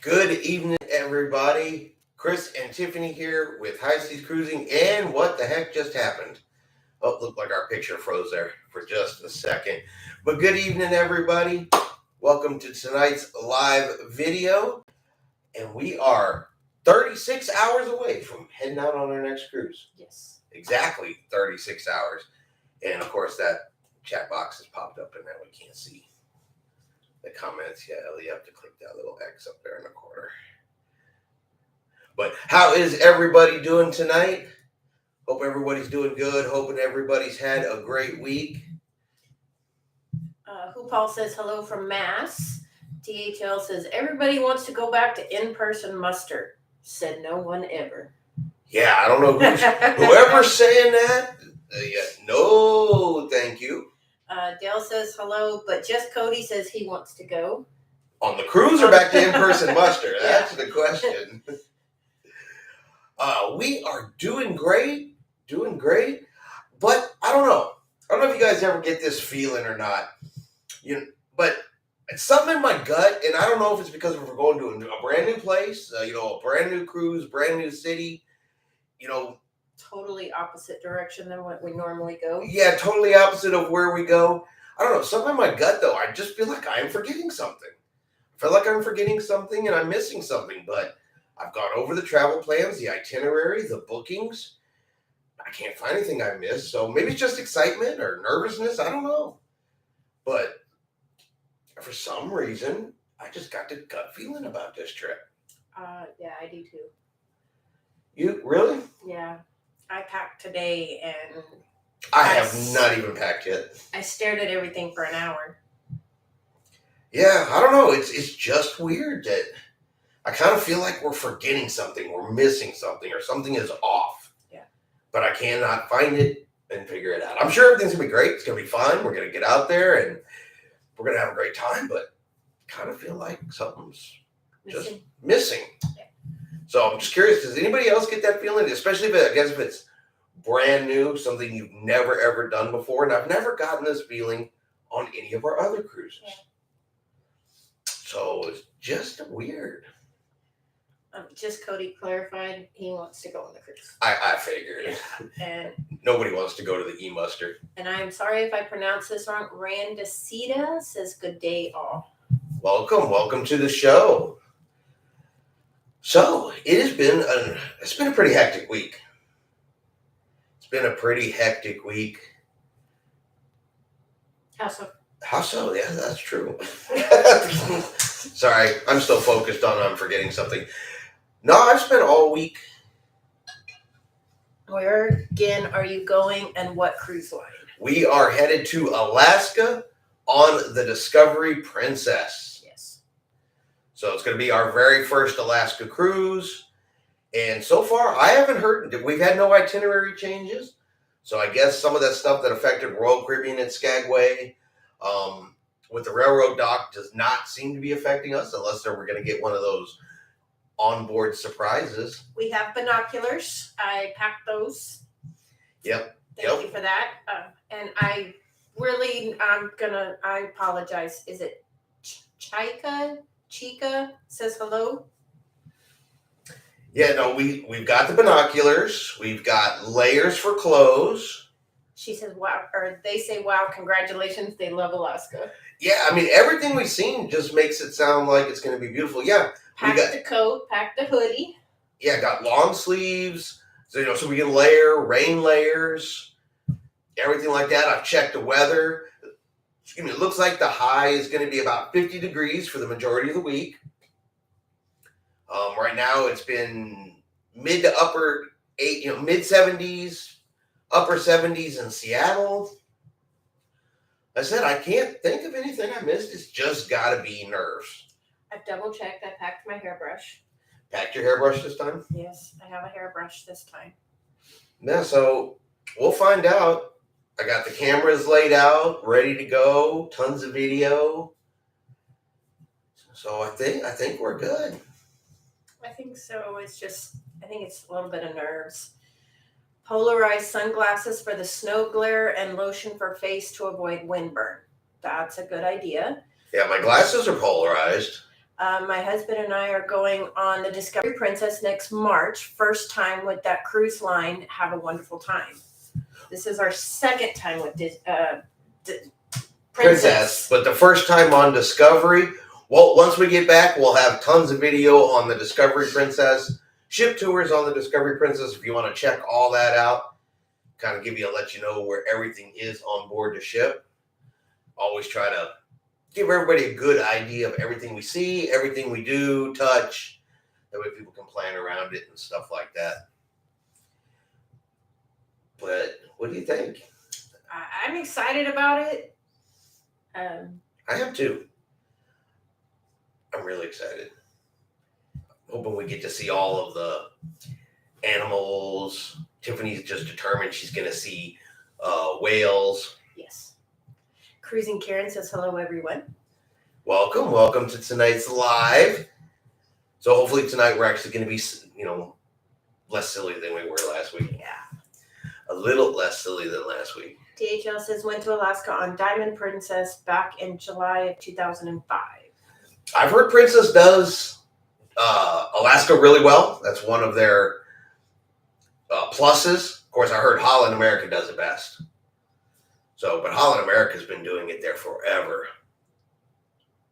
Good evening, everybody. Chris and Tiffany here with High Seas Cruising. And what the heck just happened? Oh, looked like our picture froze there for just a second. But good evening, everybody. Welcome to tonight's live video. And we are 36 hours away from heading out on our next cruise. Yes. Exactly 36 hours. And of course, that chat box has popped up and now we can't see the comments. Yeah, you have to click that little X up there in the corner. But how is everybody doing tonight? Hope everybody's doing good. Hoping everybody's had a great week. Who Paul says hello from Mass. THL says everybody wants to go back to in-person muster. Said no one ever. Yeah, I don't know whoever's saying that. No, thank you. Dale says hello, but just Cody says he wants to go. On the cruise or back to in-person muster? That's the question. We are doing great. But I don't know. I don't know if you guys ever get this feeling or not. But it's something in my gut, and I don't know if it's because we're going to a brand new place, a brand new cruise, brand new city, Totally opposite direction than what we normally go. Yeah, totally opposite of where we go. I don't know. Something in my gut, though, I just feel like I am forgetting something. I feel like I'm forgetting something and I'm missing something, but I've gone over the travel plans, the itinerary, the bookings. I can't find anything I missed, so maybe it's just excitement or nervousness. I don't know. But for some reason, I just got the gut feeling about this trip. Yeah, I do too. You really? Yeah. I packed today and I have not even packed yet. I stared at everything for an hour. Yeah, I don't know. It's just weird that I kind of feel like we're forgetting something, we're missing something, or something is off. Yeah. But I cannot find it and figure it out. I'm sure everything's gonna be great. It's gonna be fun. We're gonna get out there and we're gonna have a great time. But I kind of feel like something's just missing. Yeah. So I'm just curious, does anybody else get that feeling? Especially if it's brand new, something you've never ever done before. And I've never gotten this feeling on any of our other cruises. Yeah. So it's just weird. Just Cody clarified he wants to go on the cruise. I figured. Yeah. And nobody wants to go to the E-Muster. And I'm sorry if I pronounce this wrong. Randacita says good day all. Welcome to the show. So it's been a pretty hectic week. How so? Yeah, that's true. Sorry, I'm still focused on I'm forgetting something. No, I've spent all week. Where again are you going and what cruise line? We are headed to Alaska on the Discovery Princess. Yes. So it's going to be our very first Alaska cruise. And so far, I haven't heard, we've had no itinerary changes. So I guess some of that stuff that affected Royal Caribbean and Skagway with the railroad dock does not seem to be affecting us unless we're going to get one of those onboard surprises. We have binoculars. I packed those. Yep. Thank you for that. And I apologize. Is it Chica says hello? Yeah, no, we've got the binoculars. We've got layers for clothes. She says, wow, or they say, wow, congratulations. They love Alaska. Yeah, I mean, everything we've seen just makes it sound like it's going to be beautiful. Yeah. Pack the coat, pack the hoodie. Yeah, got long sleeves. So we can layer, rain layers, everything like that. I've checked the weather. It looks like the high is going to be about 50 degrees for the majority of the week. Right now it's been mid to upper mid 70s, upper 70s in Seattle. I said, I can't think of anything I missed. It's just got to be nerves. I've double checked. I packed my hairbrush. Packed your hairbrush this time? Yes, I have a hairbrush this time. Yeah, so we'll find out. I got the cameras laid out, ready to go, tons of video. So I think we're good. I think so. I think it's a little bit of nerves. Polarized sunglasses for the snow glare and lotion for face to avoid windburn. That's a good idea. Yeah, my glasses are polarized. My husband and I are going on the Discovery Princess next March. First time with that cruise line. Have a wonderful time. This is our second time with Princess. But the first time on Discovery. Well, once we get back, we'll have tons of video on the Discovery Princess, ship tours on the Discovery Princess. If you want to check all that out, kind of let you know where everything is on board the ship. Always try to give everybody a good idea of everything we see, everything we do, touch. That way people can plan around it and stuff like that. But what do you think? I'm excited about it. I am too. I'm really excited. Hoping we get to see all of the animals. Tiffany's just determined she's going to see whales. Yes. Cruising Karen says hello, everyone. Welcome to tonight's live. So hopefully tonight we're actually going to be, less silly than we were last week. Yeah. A little less silly than last week. DHL says went to Alaska on Diamond Princess back in July of 2005. I've heard Princess does Alaska really well. That's one of their pluses. Of course, I heard Holland America does it best. But Holland America's been doing it there forever.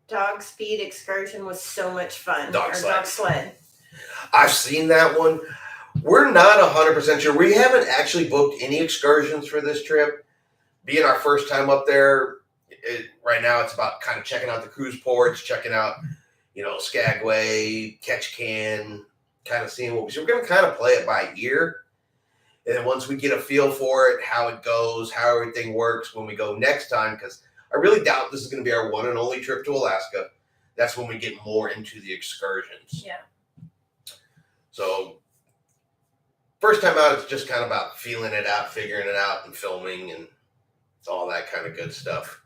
Dog Speed Excursion was so much fun. Dog sled. I've seen that one. We're not 100% sure. We haven't actually booked any excursions for this trip. Being our first time up there, right now it's about kind of checking out the cruise ports, checking out, Skagway, Ketchikan, kind of seeing what we see. We're going to kind of play it by ear. And then once we get a feel for it, how it goes, how everything works when we go next time, because I really doubt this is going to be our one and only trip to Alaska. That's when we get more into the excursions. Yeah. So first time out, it's just kind of about feeling it out, figuring it out, and filming, and it's all that kind of good stuff.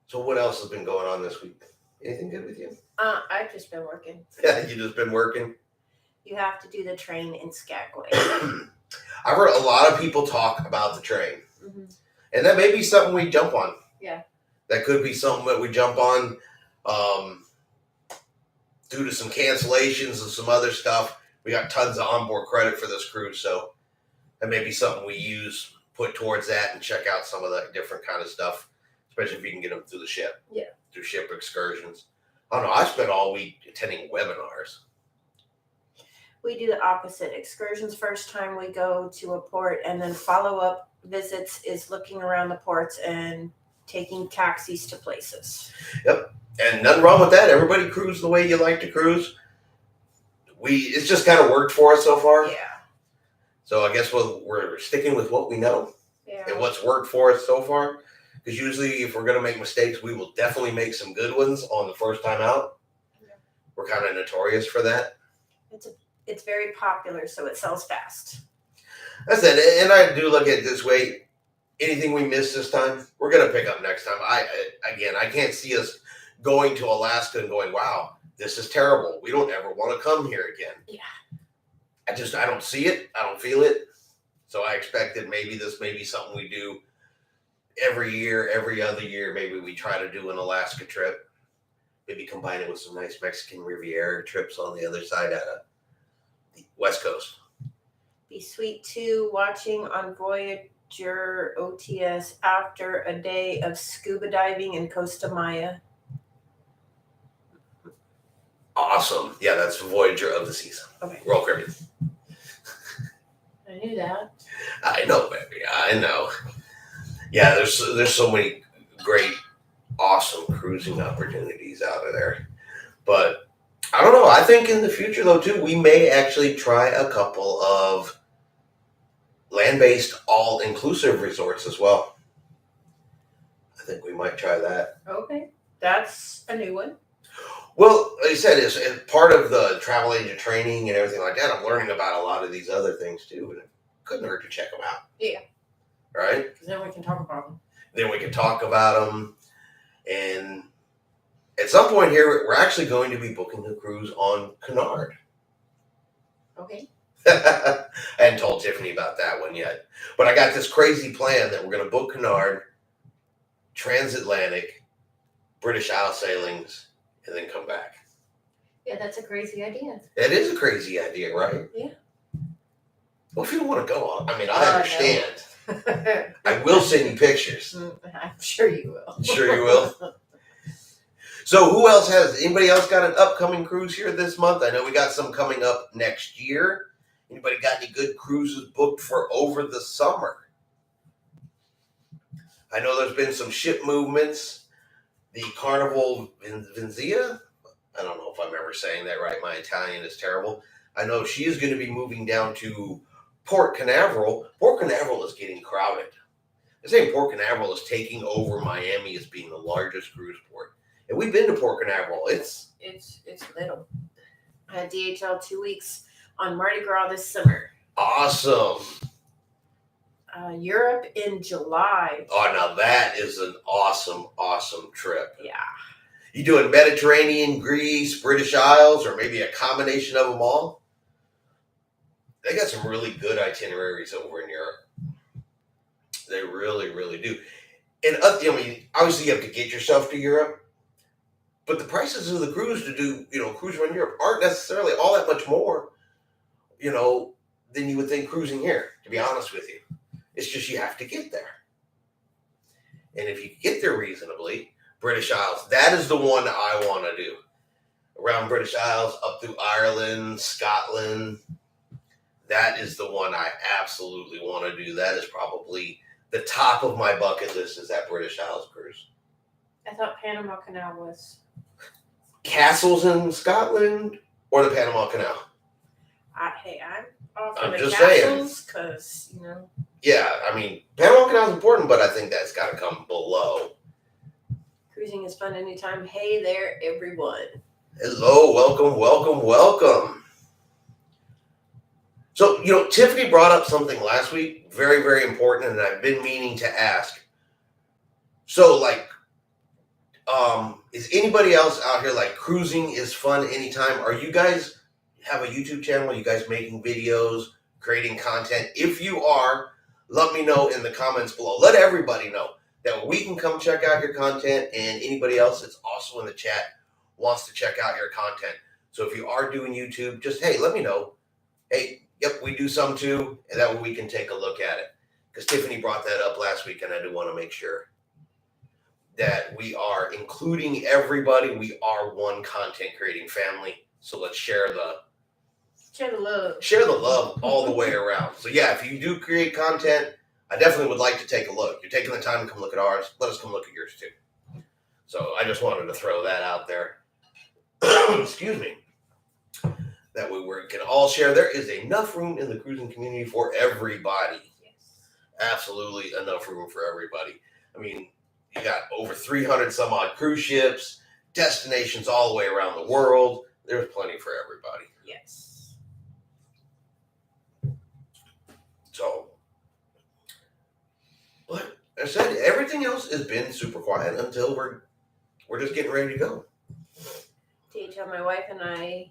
So what else has been going on this week? Anything good with you? I've just been working. Yeah, you just been working? You have to do the train in Skagway. I've heard a lot of people talk about the train. Mm-hmm. And that may be something we jump on. Yeah. That could be something that we jump on due to some cancellations and some other stuff. We got tons of onboard credit for this cruise, so that may be something we put towards that and check out some of the different kind of stuff, especially if you can get them through the ship. Yeah. Through ship excursions. I don't know. I spent all week attending webinars. We do the opposite. Excursions first time we go to a port, and then follow-up visits is looking around the ports and taking taxis to places. Yep. And nothing wrong with that. Everybody cruise the way you like to cruise. It's just kind of worked for us so far. Yeah. So I guess we're sticking with what we know. Yeah. And what's worked for us so far. Because usually if we're going to make mistakes, we will definitely make some good ones on the first time out. Yeah. We're kind of notorious for that. It's very popular, so it sells fast. That's it. And I do look at it this way. Anything we miss this time, we're going to pick up next time. I can't see us going to Alaska and going, wow, this is terrible. We don't ever want to come here again. Yeah. I don't see it. I don't feel it. So I expect that maybe this may be something we do every year, every other year. Maybe we try to do an Alaska trip. Maybe combine it with some nice Mexican Riviera trips on the other side of the West Coast. Be sweet too, watching on Voyager OTS after a day of scuba diving in Costa Maya. Awesome. Yeah, that's Voyager of the Seas. Okay. Royal Caribbean. I knew that. I know, baby. I know. Yeah, there's so many great, awesome cruising opportunities out of there. But I don't know. I think in the future, though, too, we may actually try a couple of land-based, all-inclusive resorts as well. I think we might try that. Okay. That's a new one. Well, like I said, it's part of the travel agent training and everything like that. I'm learning about a lot of these other things, too, and it couldn't hurt to check them out. Yeah. Right? Because then we can talk about them. Then we can talk about them. And at some point here, we're actually going to be booking a cruise on Cunard. Okay. I hadn't told Tiffany about that one yet. But I got this crazy plan that we're going to book Cunard, transatlantic, British Isle sailings, and then come back. Yeah, that's a crazy idea. That is a crazy idea, right? Yeah. Well, if you don't want to go, I mean, I no. understand. I will send you pictures. I'm sure you will. Sure you will. So who else anybody else got an upcoming cruise here this month? I know we got some coming up next year. Anybody got any good cruises booked for over the summer? I know there's been some ship movements. The Carnival Vinzia, I don't know if I'm ever saying that right. My Italian is terrible. I know she is going to be moving down to Port Canaveral. Port Canaveral is getting crowded. They're saying Port Canaveral is taking over Miami as being the largest cruise port. And we've been to Port Canaveral. It's little. I had DHL 2 weeks on Mardi Gras this summer. awesome. Europe in July. Oh, now that is an awesome, awesome trip. Yeah. You doing Mediterranean, Greece, British Isles, or maybe a combination of them all? They got some really good itineraries over in Europe. They really, really do. And I mean, obviously you have to get yourself to Europe, but the prices of the cruise to do, cruise around Europe aren't necessarily all that much more, than you would think cruising here, to be honest with you. It's just you have to get there. And if you get there reasonably, British Isles, that is the one I want to do. Around British Isles, up through Ireland, Scotland. That is the one I absolutely want to do. That is probably the top of my bucket list, is that British Isles cruise. I thought Panama Canal was. Castles in Scotland or the Panama Canal? I'm all for I'm the just castles because, Yeah, I mean, Panama Canal is important, but I think that's got to come below. Cruising is fun anytime. Hey there, everyone. Hello, welcome, welcome, welcome. So, Tiffany brought up something last week, very, very important, and I've been meaning to ask. So, is anybody else out here cruising is fun anytime? Are you guys have a YouTube channel? Are you guys making videos, creating content? If you are, let me know in the comments below. Let everybody know that we can come check out your content, and anybody else that's also in the chat wants to check out your content. So if you are doing YouTube, just, hey, let me know. Hey, yep, we do some too, and that way we can take a look at it. Because Tiffany brought that up last week, and I do want to make sure that we are including everybody. We are one content creating family. So let's share the love. Share the love all the way around. So yeah, if you do create content, I definitely would like to take a look. You're taking the time to come look at ours. Let us come look at yours too. So I just wanted to throw that out there. Excuse me. That way we can all share. There is enough room in the cruising community for everybody. Yes. Absolutely enough room for everybody. I mean, you got over 300 some odd cruise ships, destinations all the way around the world. There's plenty for everybody. Yes. So, but I said everything else has been super quiet until we're just getting ready to go. DHL, my wife and I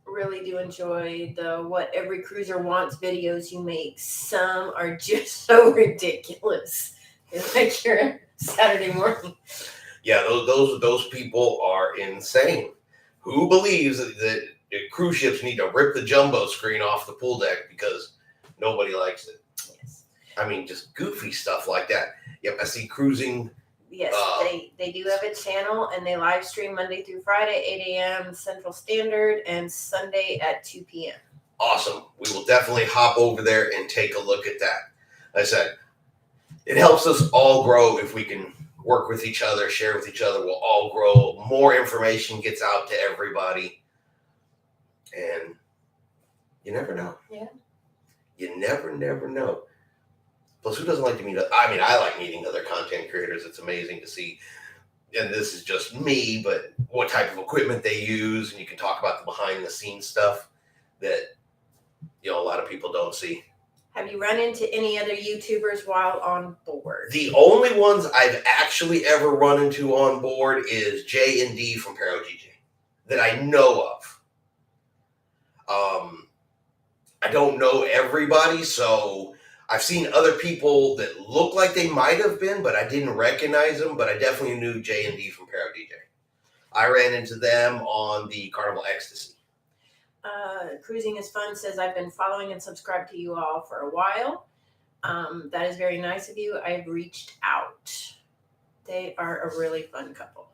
really do enjoy the What Every Cruiser Wants videos you make. Some are just so ridiculous. It's like you're Saturday morning. Yeah, those people are insane. Who believes that cruise ships need to rip the jumbo screen off the pool deck because nobody likes it? Yes. I mean, just goofy stuff like that. Yep, I see cruising. Yes, they do have a channel, and they live stream Monday through Friday, 8 a.m. Central Standard, and Sunday at 2 p.m. Awesome. We will definitely hop over there and take a look at that. Like I said, it helps us all grow if we can work with each other, share with each other. We'll all grow. More information gets out to everybody. And you never know. Yeah. You never know. Plus, who doesn't like to meet? I mean, I like meeting other content creators. It's amazing to see. And this is just me, but what type of equipment they use. And you can talk about the behind the scenes stuff that, a lot of people don't see. Have you run into any other YouTubers while on board? The only ones I've actually ever run into on board is J and D from ParaGJ that I know of. I don't know everybody, so I've seen other people that look like they might have been, but I didn't recognize them. But I definitely knew J and D from ParaGJ. I ran into them on the Carnival Ecstasy. Cruising is Fun says, I've been following and subscribed to you all for a while. That is very nice of you. I've reached out. They are a really fun couple.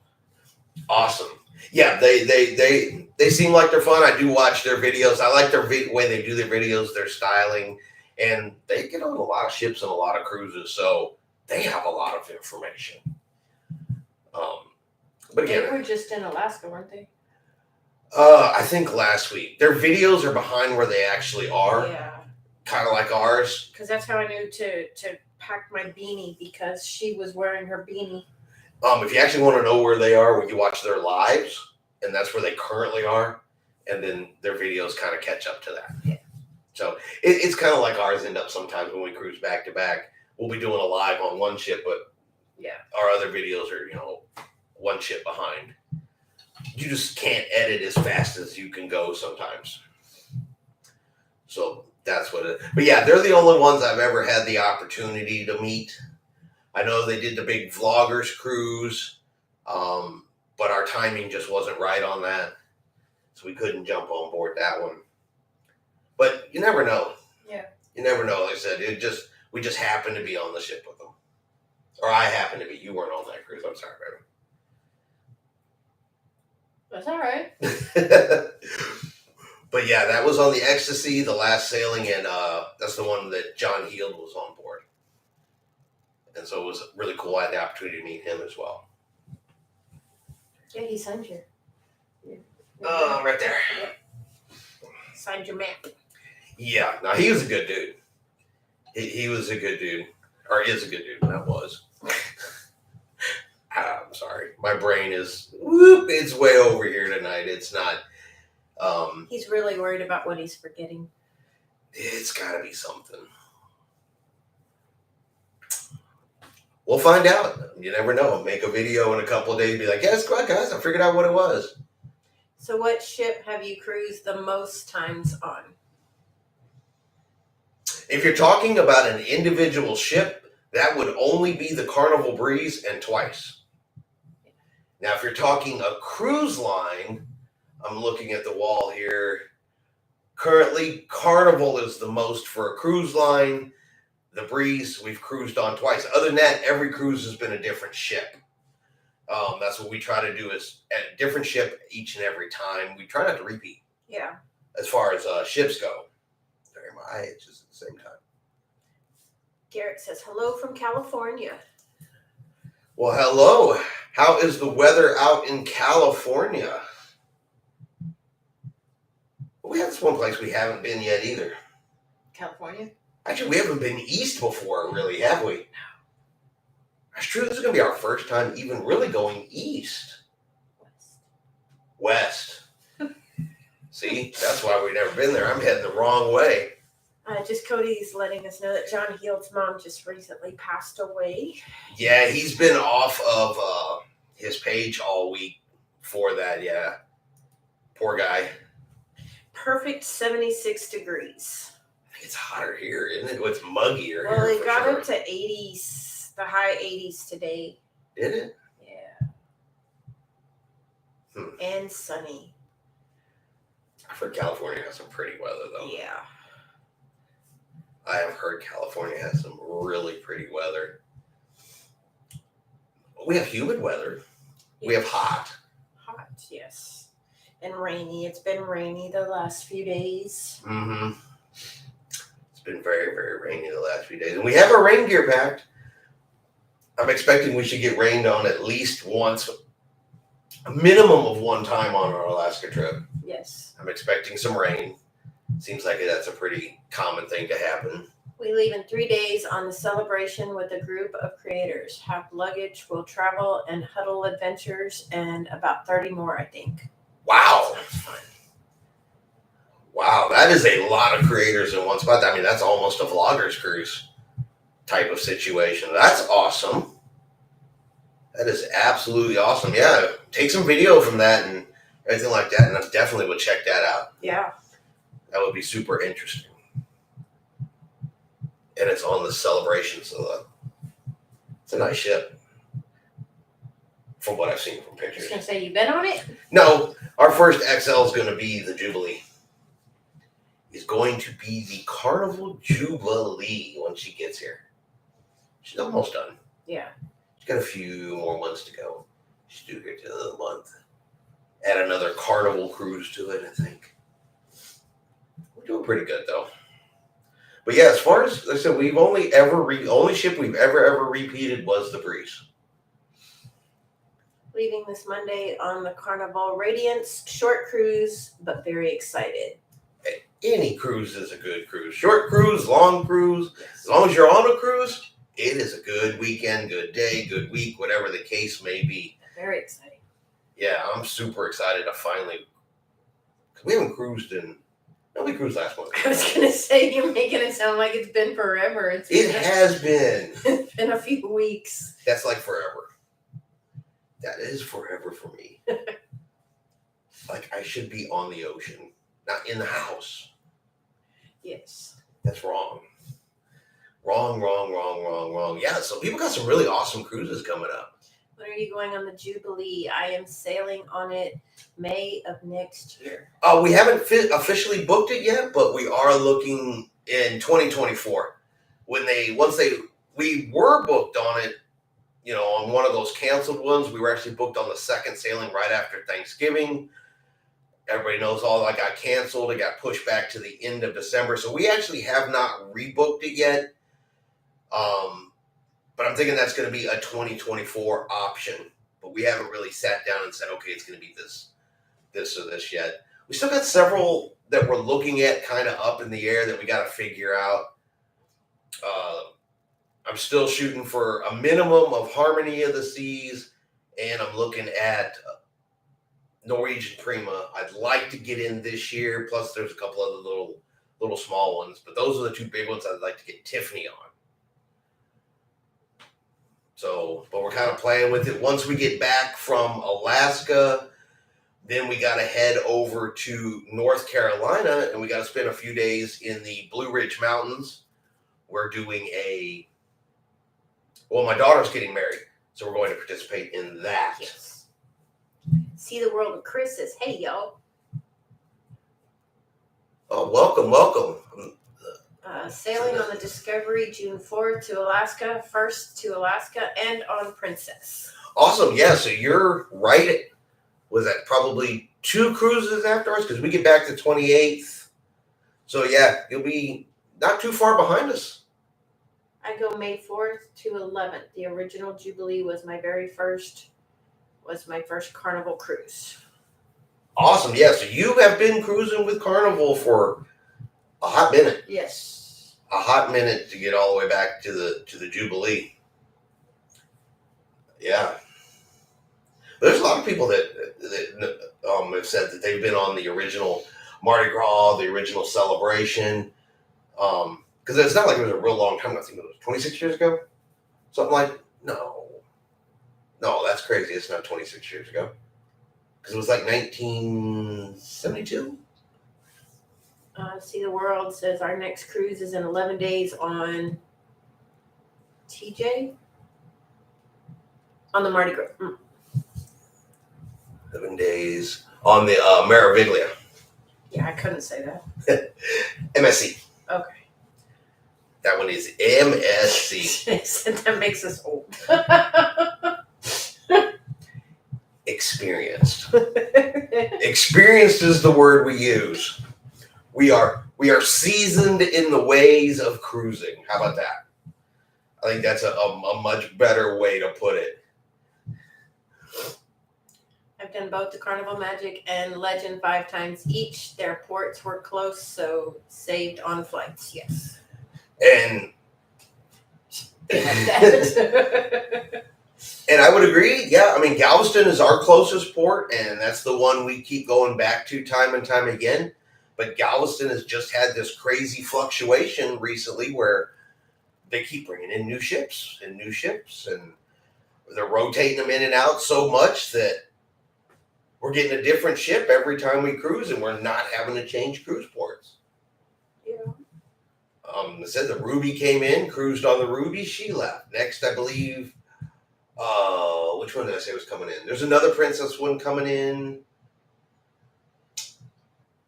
Awesome. Yeah, they seem like they're fun. I do watch their videos. I like their way they do their videos, their styling, and they get on a lot of ships and a lot of cruises, so they have a lot of information. But again, they were just in Alaska, weren't they? I think last week. Their videos are behind where they actually are. Yeah. Kind of like ours. Because that's how I knew to pack my beanie, because she was wearing her beanie. If you actually want to know where they are, when you watch their lives, and that's where they currently are, and then their videos kind of catch up to that. Yeah. So it's kind of like ours end up sometimes when we cruise back to back. We'll be doing a live on one ship, but yeah, our other videos are, one ship behind. You just can't edit as fast as you can go sometimes. So that's what it is. But yeah, they're the only ones I've ever had the opportunity to meet. I know they did the big vloggers cruise, but our timing just wasn't right on that. So we couldn't jump on board that one. But you never know. Yeah. You never know. Like I said, we just happened to be on the ship with them. Or I happened to be. You weren't on that cruise. I'm sorry, that's all right. But yeah, that was on the Ecstasy, the last sailing, and that's the one that John Heald was on board. And so it was really cool. I had the opportunity to meet him as well. Yeah, he signed you. Right there. Yep. Signed your map. Yeah, no, he was a good dude. He was a good dude. Or is a good dude. That was. I'm sorry. My brain is, it's way over here tonight. It's not. He's really worried about what he's forgetting. It's got to be something. We'll find out. You never know. Make a video in a couple of days and be like, yeah, it's good, guys. I figured out what it was. So what ship have you cruised the most times on? If you're talking about an individual ship, that would only be the Carnival Breeze and twice. Now, if you're talking a cruise line, I'm looking at the wall here. Currently, Carnival is the most for a cruise line. The Breeze, we've cruised on twice. Other than that, every cruise has been a different ship. That's what we try to do, is at a different ship each and every time. We try not to repeat. Yeah. As far as ships go. Sorry, my eye itches at the same time. Garrett says, hello from California. Well, hello. How is the weather out in California? We have this one place we haven't been yet either. California? Actually, we haven't been east before, really, have we? No. That's true. This is going to be our first time even really going east. West. See, that's why we've never been there. I'm heading the wrong way. Just Cody's letting us know that John Heald's mom just recently passed away. Yeah, he's been off of his page all week for that, yeah. Poor guy. Perfect 76 degrees. I think it's hotter here, isn't it? It's muggier. Well, here it got sure. up to 80s, the high 80s today. Did it? Yeah. And sunny. I've heard California has some pretty weather, though. Yeah. I have heard California has some really pretty weather. We have humid weather. Yes. We have hot. Hot, yes. And rainy. It's been rainy the last few days. Mm-hmm. It's been very, very rainy the last few days. And we have our rain gear packed. I'm expecting we should get rained on at least once, a minimum of one time on our Alaska trip. Yes. I'm expecting some rain. Seems like that's a pretty common thing to happen. We leave in 3 days on the celebration with a group of creators. Have luggage, will travel, and huddle adventures, and about 30 more, I think. Wow. Sounds fun. Wow, that is a lot of creators in one spot. I mean, that's almost a vlogger's cruise type of situation. That's awesome. That is absolutely awesome. Yeah, take some video from that and everything like that, and I definitely would check that out. Yeah. That would be super interesting. And it's on the celebration, so it's a nice ship. from what I've seen from I was pictures. gonna say, you been on it? No, our first XL is going to be the Jubilee. Is going to be the Carnival Jubilee when she gets here. She's almost done. Yeah. She's got a few more months to go. She's due here to the month. Add another Carnival cruise to it, I think. We're doing pretty good though. But yeah, as far as I said, we've only ship we've ever repeated was the Breeze. Leaving this Monday on the Carnival Radiance short cruise, but very excited. Any cruise is a good cruise. Short cruise, long cruise. As long as you're on a cruise, it is a good weekend, good day, good week, whatever the case may be. Very exciting. Yeah, I'm super excited to finally. Cause we haven't cruised we cruised last month. I was gonna say, you're making it sound like it's been forever. It has been. It's been a few weeks. That's like forever. That is forever for me. Like I should be on the ocean, not in the house. Yes. That's wrong. Wrong. Yeah, so people got some really awesome cruises coming up. When are you going on the Jubilee? I am sailing on it May of next year. We haven't officially booked it yet, but we are looking in 2024. We were booked on it, on one of those canceled ones. We were actually booked on the second sailing right after Thanksgiving. Everybody knows all that got canceled. It got pushed back to the end of December. So we actually have not rebooked it yet. But I'm thinking that's going to be a 2024 option. But we haven't really sat down and said, okay, it's going to be this or this yet. We still got several that we're looking at kind of up in the air that we got to figure out. I'm still shooting for a minimum of Harmony of the Seas, and I'm looking at Norwegian Prima. I'd like to get in this year. Plus, there's a couple other little small ones, but those are the two big ones I'd like to get Tiffany on. So, but we're kind of playing with it. Once we get back from Alaska, then we got to head over to North Carolina, and we got to spend a few days in the Blue Ridge Mountains. We're doing my daughter's getting married, so we're going to participate in that. Yes. See the World with Chris says, hey, y'all. Oh, welcome. Sailing on the Discovery June 4th to Alaska, first to Alaska, and on Princess. Awesome. Yeah, so you're right. Was that probably 2 cruises afterwards? Because we get back to 28th. So, yeah, you'll be not too far behind us. I go May 4th to 11th. The original Jubilee was my first Carnival cruise. Awesome. Yeah, so you have been cruising with Carnival for a hot minute. Yes. A hot minute to get all the way back to the Jubilee. Yeah. But there's a lot of people that have said that they've been on the original Mardi Gras, the original celebration. Because it's not like it was a real long time. I think it was 26 years ago. Something like, no, that's crazy. It's not 26 years ago. Because it was like 1972. See the World says our next cruise is in 11 days on TJ? On the Mardi Gras. 11 days on the Meraviglia. Yeah, I couldn't say that. MSC. Okay. That one is MSC. That makes us old. Experienced. Experienced is the word we use. We are seasoned in the ways of cruising. How about that? I think that's a much better way to put it. I've done both the Carnival Magic and Legend 5 times each. Their ports were close, so saved on flights. Yes. And and I would agree. Yeah, I mean, Galveston is our closest port, and that's the one we keep going back to time and time again. But Galveston has just had this crazy fluctuation recently where they keep bringing in new ships, and they're rotating them in and out so much that we're getting a different ship every time we cruise, and we're not having to change cruise ports. Yeah. It said the Ruby came in, cruised on the Ruby, she left. Next, I believe, which one did I say was coming in? There's another princess one coming in.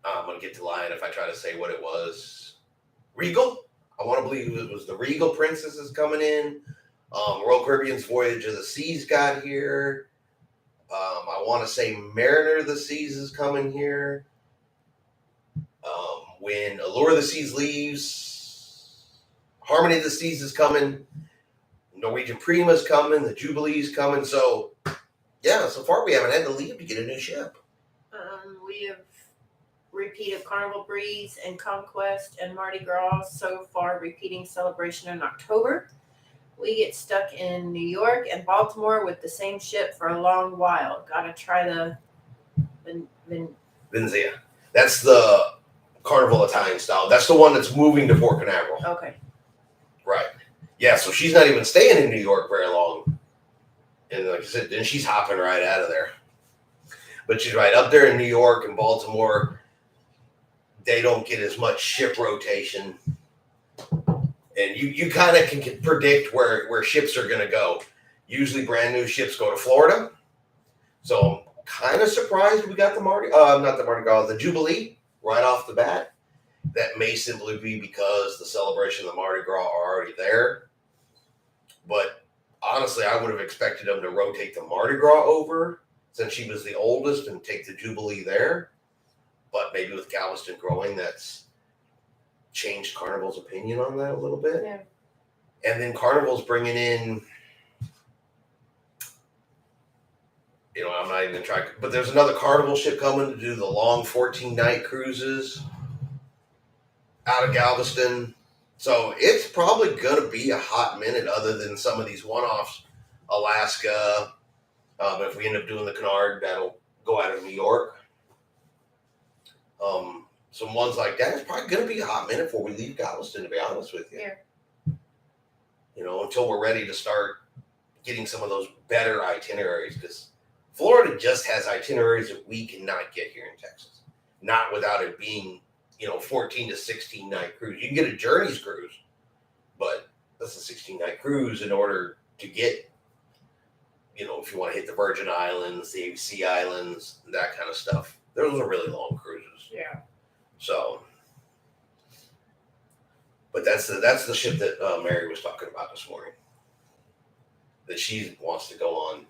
I'm going to get to lying if I try to say what it was. Regal? I want to believe it was the Regal Princesses coming in. Royal Caribbean's Voyage of the Seas got here. I want to say Mariner of the Seas is coming here. When Allure of the Seas leaves, Harmony of the Seas is coming. Norwegian Prima's coming. The Jubilee's coming. So, yeah, so far we haven't had to leave to get a new ship. We have repeated Carnival Breeze and Conquest and Mardi Gras so far, repeating Celebration in October. We get stuck in New York and Baltimore with the same ship for a long while. Gotta try the Vinzia. That's the Carnival Italian style. That's the one that's moving to Port Canaveral. Okay. Right. Yeah, so she's not even staying in New York very long. And like I said, then she's hopping right out of there. But she's right up there in New York and Baltimore. They don't get as much ship rotation. And you kind of can predict where ships are going to go. Usually brand new ships go to Florida. So I'm kind of surprised we got the Jubilee right off the bat. That may simply be because the celebration of the Mardi Gras are already there. But honestly, I would have expected them to rotate the Mardi Gras over since she was the oldest and take the Jubilee there. But maybe with Galveston growing, that's changed Carnival's opinion on that a little bit. Yeah. And then Carnival's bringing in, I'm not even going to try, but there's another Carnival ship coming to do the long 14-night cruises out of Galveston. So it's probably going to be a hot minute other than some of these one-offs. Alaska, if we end up doing the Canard, that'll go out of New York. Some ones like that, it's probably going to be a hot minute before we leave Galveston, to be honest with you. Yeah. Until we're ready to start getting some of those better itineraries, because Florida just has itineraries that we cannot get here in Texas. Not without it being, 14 to 16 night cruise. You can get a Journeys cruise, but that's a 16-night cruise in order to get, if you want to hit the Virgin Islands, the ABC Islands, that kind of stuff. Those are really long cruises. Yeah. So, but that's the ship that Mary was talking about this morning. That she wants to go on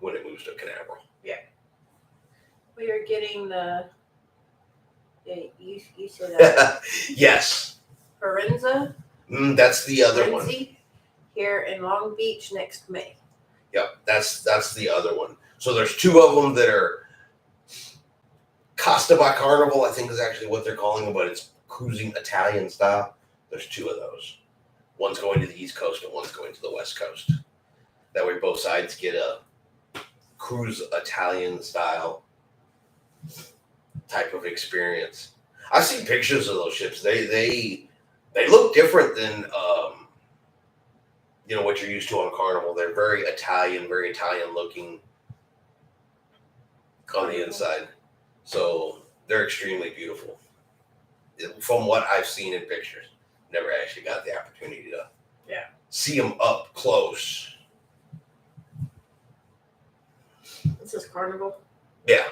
when it moves to Canaveral. Yeah. We are getting you said that. Yes. Forenza. That's the other one. Here in Long Beach next May. Yep, that's the other one. So there's two of them that are Costa by Carnival, I think is actually what they're calling them, but it's cruising Italian style. There's two of those. One's going to the East Coast and one's going to the West Coast. That way both sides get a cruise Italian style type of experience. I've seen pictures of those ships. They look different than what you're used to on Carnival. They're very Italian looking on the inside. So they're extremely beautiful. From what I've seen in pictures. Never actually got the opportunity to see them up close. This is Carnival? Yeah.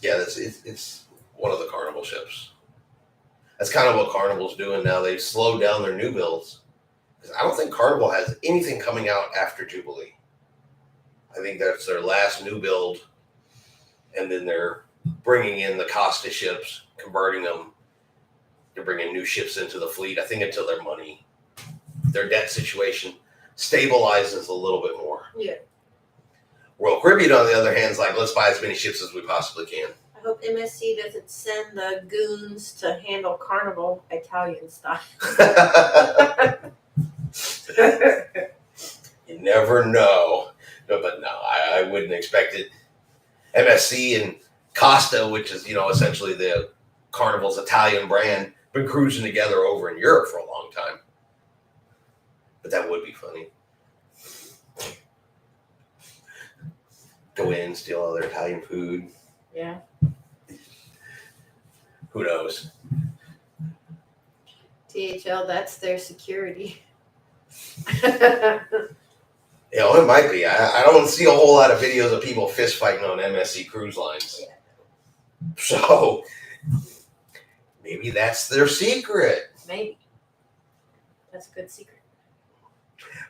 Yeah, it's one of the Carnival ships. That's kind of what Carnival's doing now. They've slowed down their new builds. Because I don't think Carnival has anything coming out after Jubilee. I think that's their last new build. And then they're bringing in the Costa ships, converting them. They're bringing new ships into the fleet, I think until their debt situation stabilizes a little bit more. Yeah. Royal Caribbean, on the other hand, is like, let's buy as many ships as we possibly can. I hope MSC doesn't send the goons to handle Carnival Italian style. You never know. No, but no, I wouldn't expect it. MSC and Costa, which is, essentially the Carnival's Italian brand, been cruising together over in Europe for a long time. But that would be funny. Go in, steal all their Italian food. Yeah. Who knows? THL, that's their security. Yeah, It might be. I don't see a whole lot of videos of people fist fighting on MSC cruise lines. Yeah. So maybe that's their secret. Maybe. That's a good secret.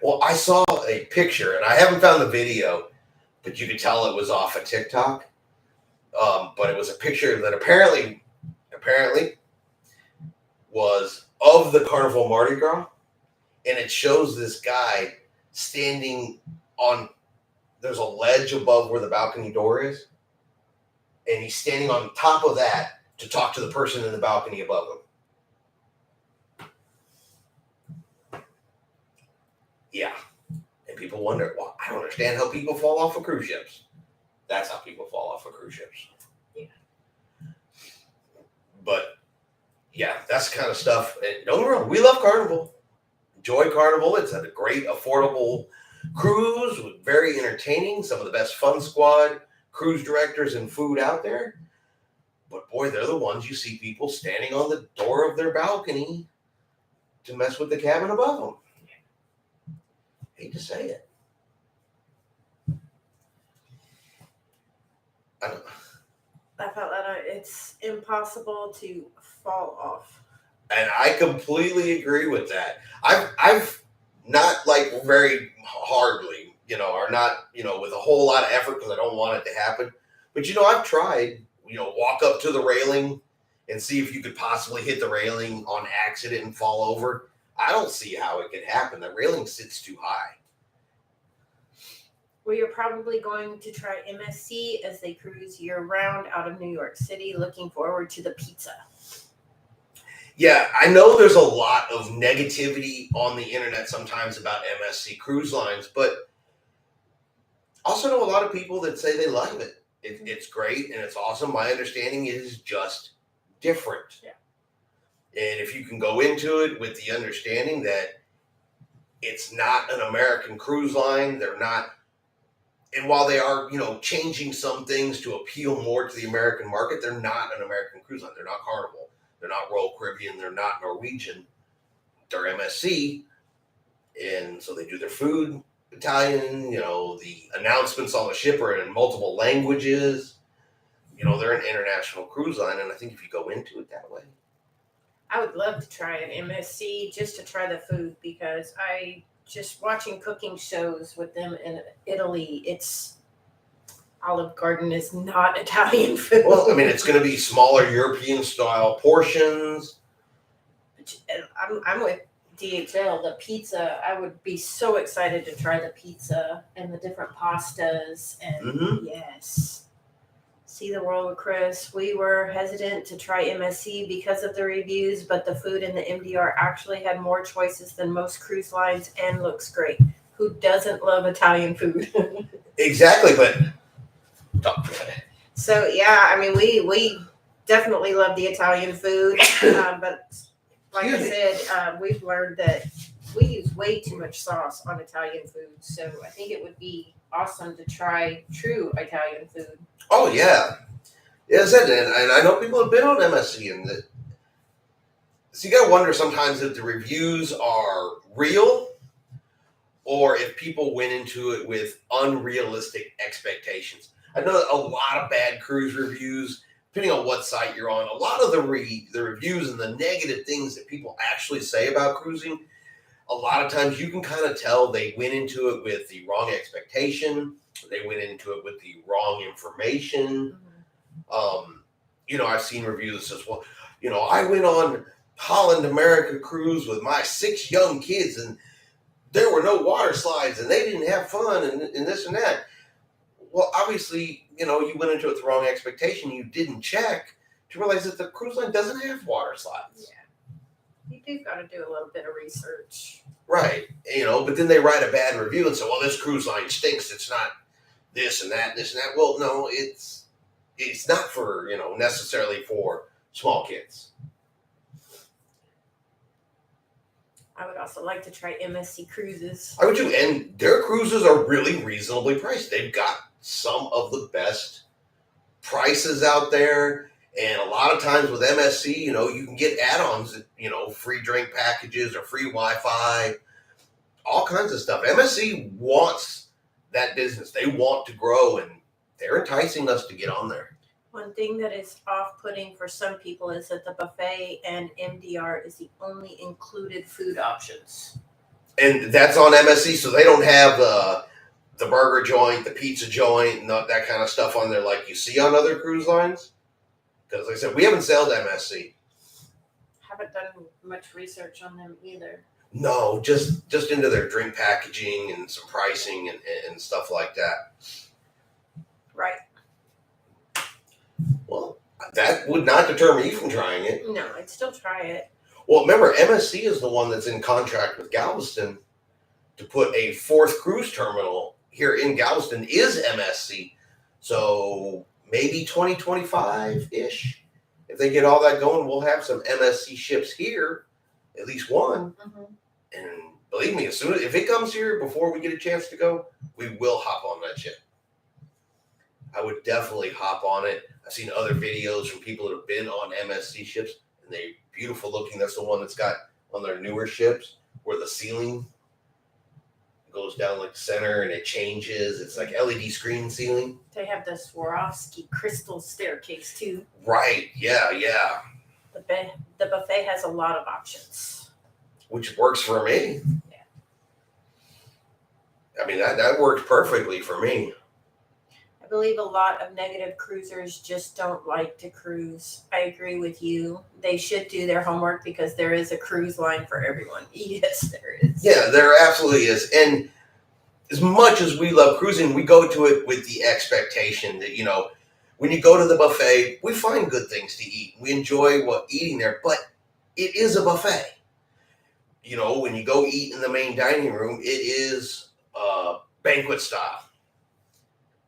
Well, I saw a picture, and I haven't found the video, but you could tell it was off of TikTok. But it was a picture that apparently was of the Carnival Mardi Gras, and it shows this guy standing on, there's a ledge above where the balcony door is, and he's standing on top of that to talk to the person in the balcony above him. Yeah. And people wonder, well, I don't understand how people fall off of cruise ships. That's how people fall off of cruise ships. Yeah. But yeah, that's the kind of stuff. And don't get me wrong, we love Carnival. Enjoy Carnival. It's a great, affordable cruise, very entertaining. Some of the best fun squad cruise directors and food out there. But boy, they're the ones you see people standing on the door of their balcony to mess with the cabin above them. Hate to say it. I don't know. I felt that it's impossible to fall off. And I completely agree with that. I've not like very hardly, or not, with a whole lot of effort because I don't want it to happen. But I've tried, walk up to the railing and see if you could possibly hit the railing on accident and fall over. I don't see how it could happen. The railing sits too high. We are probably going to try MSC as they cruise year-round out of New York City. Looking forward to the pizza. Yeah, I know there's a lot of negativity on the internet sometimes about MSC cruise lines, but also know a lot of people that say they love it. It's great and it's awesome. My understanding is just different. Yeah. And if you can go into it with the understanding that it's not an American cruise line, they're not. And while they are, changing some things to appeal more to the American market, they're not an American cruise line. They're not Carnival. They're not Royal Caribbean. They're not Norwegian. They're MSC. And so they do their food Italian. The announcements on the ship are in multiple languages. They're an international cruise line. And I think if you go into it that way. I would love to try an MSC just to try the food because just watching cooking shows with them in Italy, it's Olive Garden is not Italian food. Well, it's going to be smaller European style portions. I'm with DHL. The pizza, I would be so excited to try the pizza and the different pastas. And yes, see the world with Chris. We were hesitant to try MSC because of the reviews, but the food in the MDR actually had more choices than most cruise lines and looks great. Who doesn't love Italian food? Exactly, but so yeah, we definitely love the Italian food, but like I said, we've learned that we use way too much sauce on Italian food. So I think it would be awesome to try true Italian food. Oh yeah, yes, and I know people have been on MSC, and so you got to wonder sometimes if the reviews are real, or if people went into it with unrealistic expectations. I know a lot of bad cruise reviews, depending on what site you're on. A lot of the reviews and the negative things that people actually say about cruising, a lot of times you can kind of tell they went into it with the wrong expectation. They went into it with the wrong information. I've seen reviews that says, well, I went on Holland America cruise with my 6 young kids and there were no water slides and they didn't have fun and this and that. Well, obviously, you went into it with the wrong expectation. You didn't check to realize that the cruise line doesn't have water slides. Yeah. You do got to do a little bit of research. Right. But then they write a bad review and say, well, this cruise line stinks. It's not this and that and this and that. Well, no, it's not for, necessarily for small kids. I would also like to try MSC cruises. I would too. And their cruises are really reasonably priced. They've got some of the best prices out there. And a lot of times with MSC, you can get add-ons, free drink packages or free Wi-Fi, all kinds of stuff. MSC wants that business. They want to grow, and they're enticing us to get on there. One thing that is off-putting for some people is that the buffet and MDR is the only included food options. And that's on MSC, so they don't have the burger joint, the pizza joint, and that kind of stuff on there like you see on other cruise lines. Because like I said, we haven't sailed MSC. Haven't done much research on them either. No, just into their drink packaging and some pricing and stuff like that. Right. Well, that would not deter me from trying it. No, I'd still try it. Well, remember, MSC is the one that's in contract with Galveston to put a 4th cruise terminal here in Galveston is MSC. So maybe 2025-ish. If they get all that going, we'll have some MSC ships here, at least one. Mm-hmm. And believe me, if it comes here before we get a chance to go, we will hop on that ship. I would definitely hop on it. I've seen other videos from people that have been on MSC ships, and they're beautiful looking. That's the one that's got on their newer ships where the ceiling goes down like center and it changes. It's like LED screen ceiling. They have the Swarovski crystal staircase too. Right. Yeah. The buffet has a lot of options. Which works for me. Yeah. I mean, that works perfectly for me. I believe a lot of negative cruisers just don't like to cruise. I agree with you. They should do their homework because there is a cruise line for everyone. Yes, there is. Yeah, there absolutely is. And as much as we love cruising, we go to it with the expectation that, when you go to the buffet, we find good things to eat. We enjoy eating there, but it is a buffet. When you go eat in the main dining room, it is banquet style.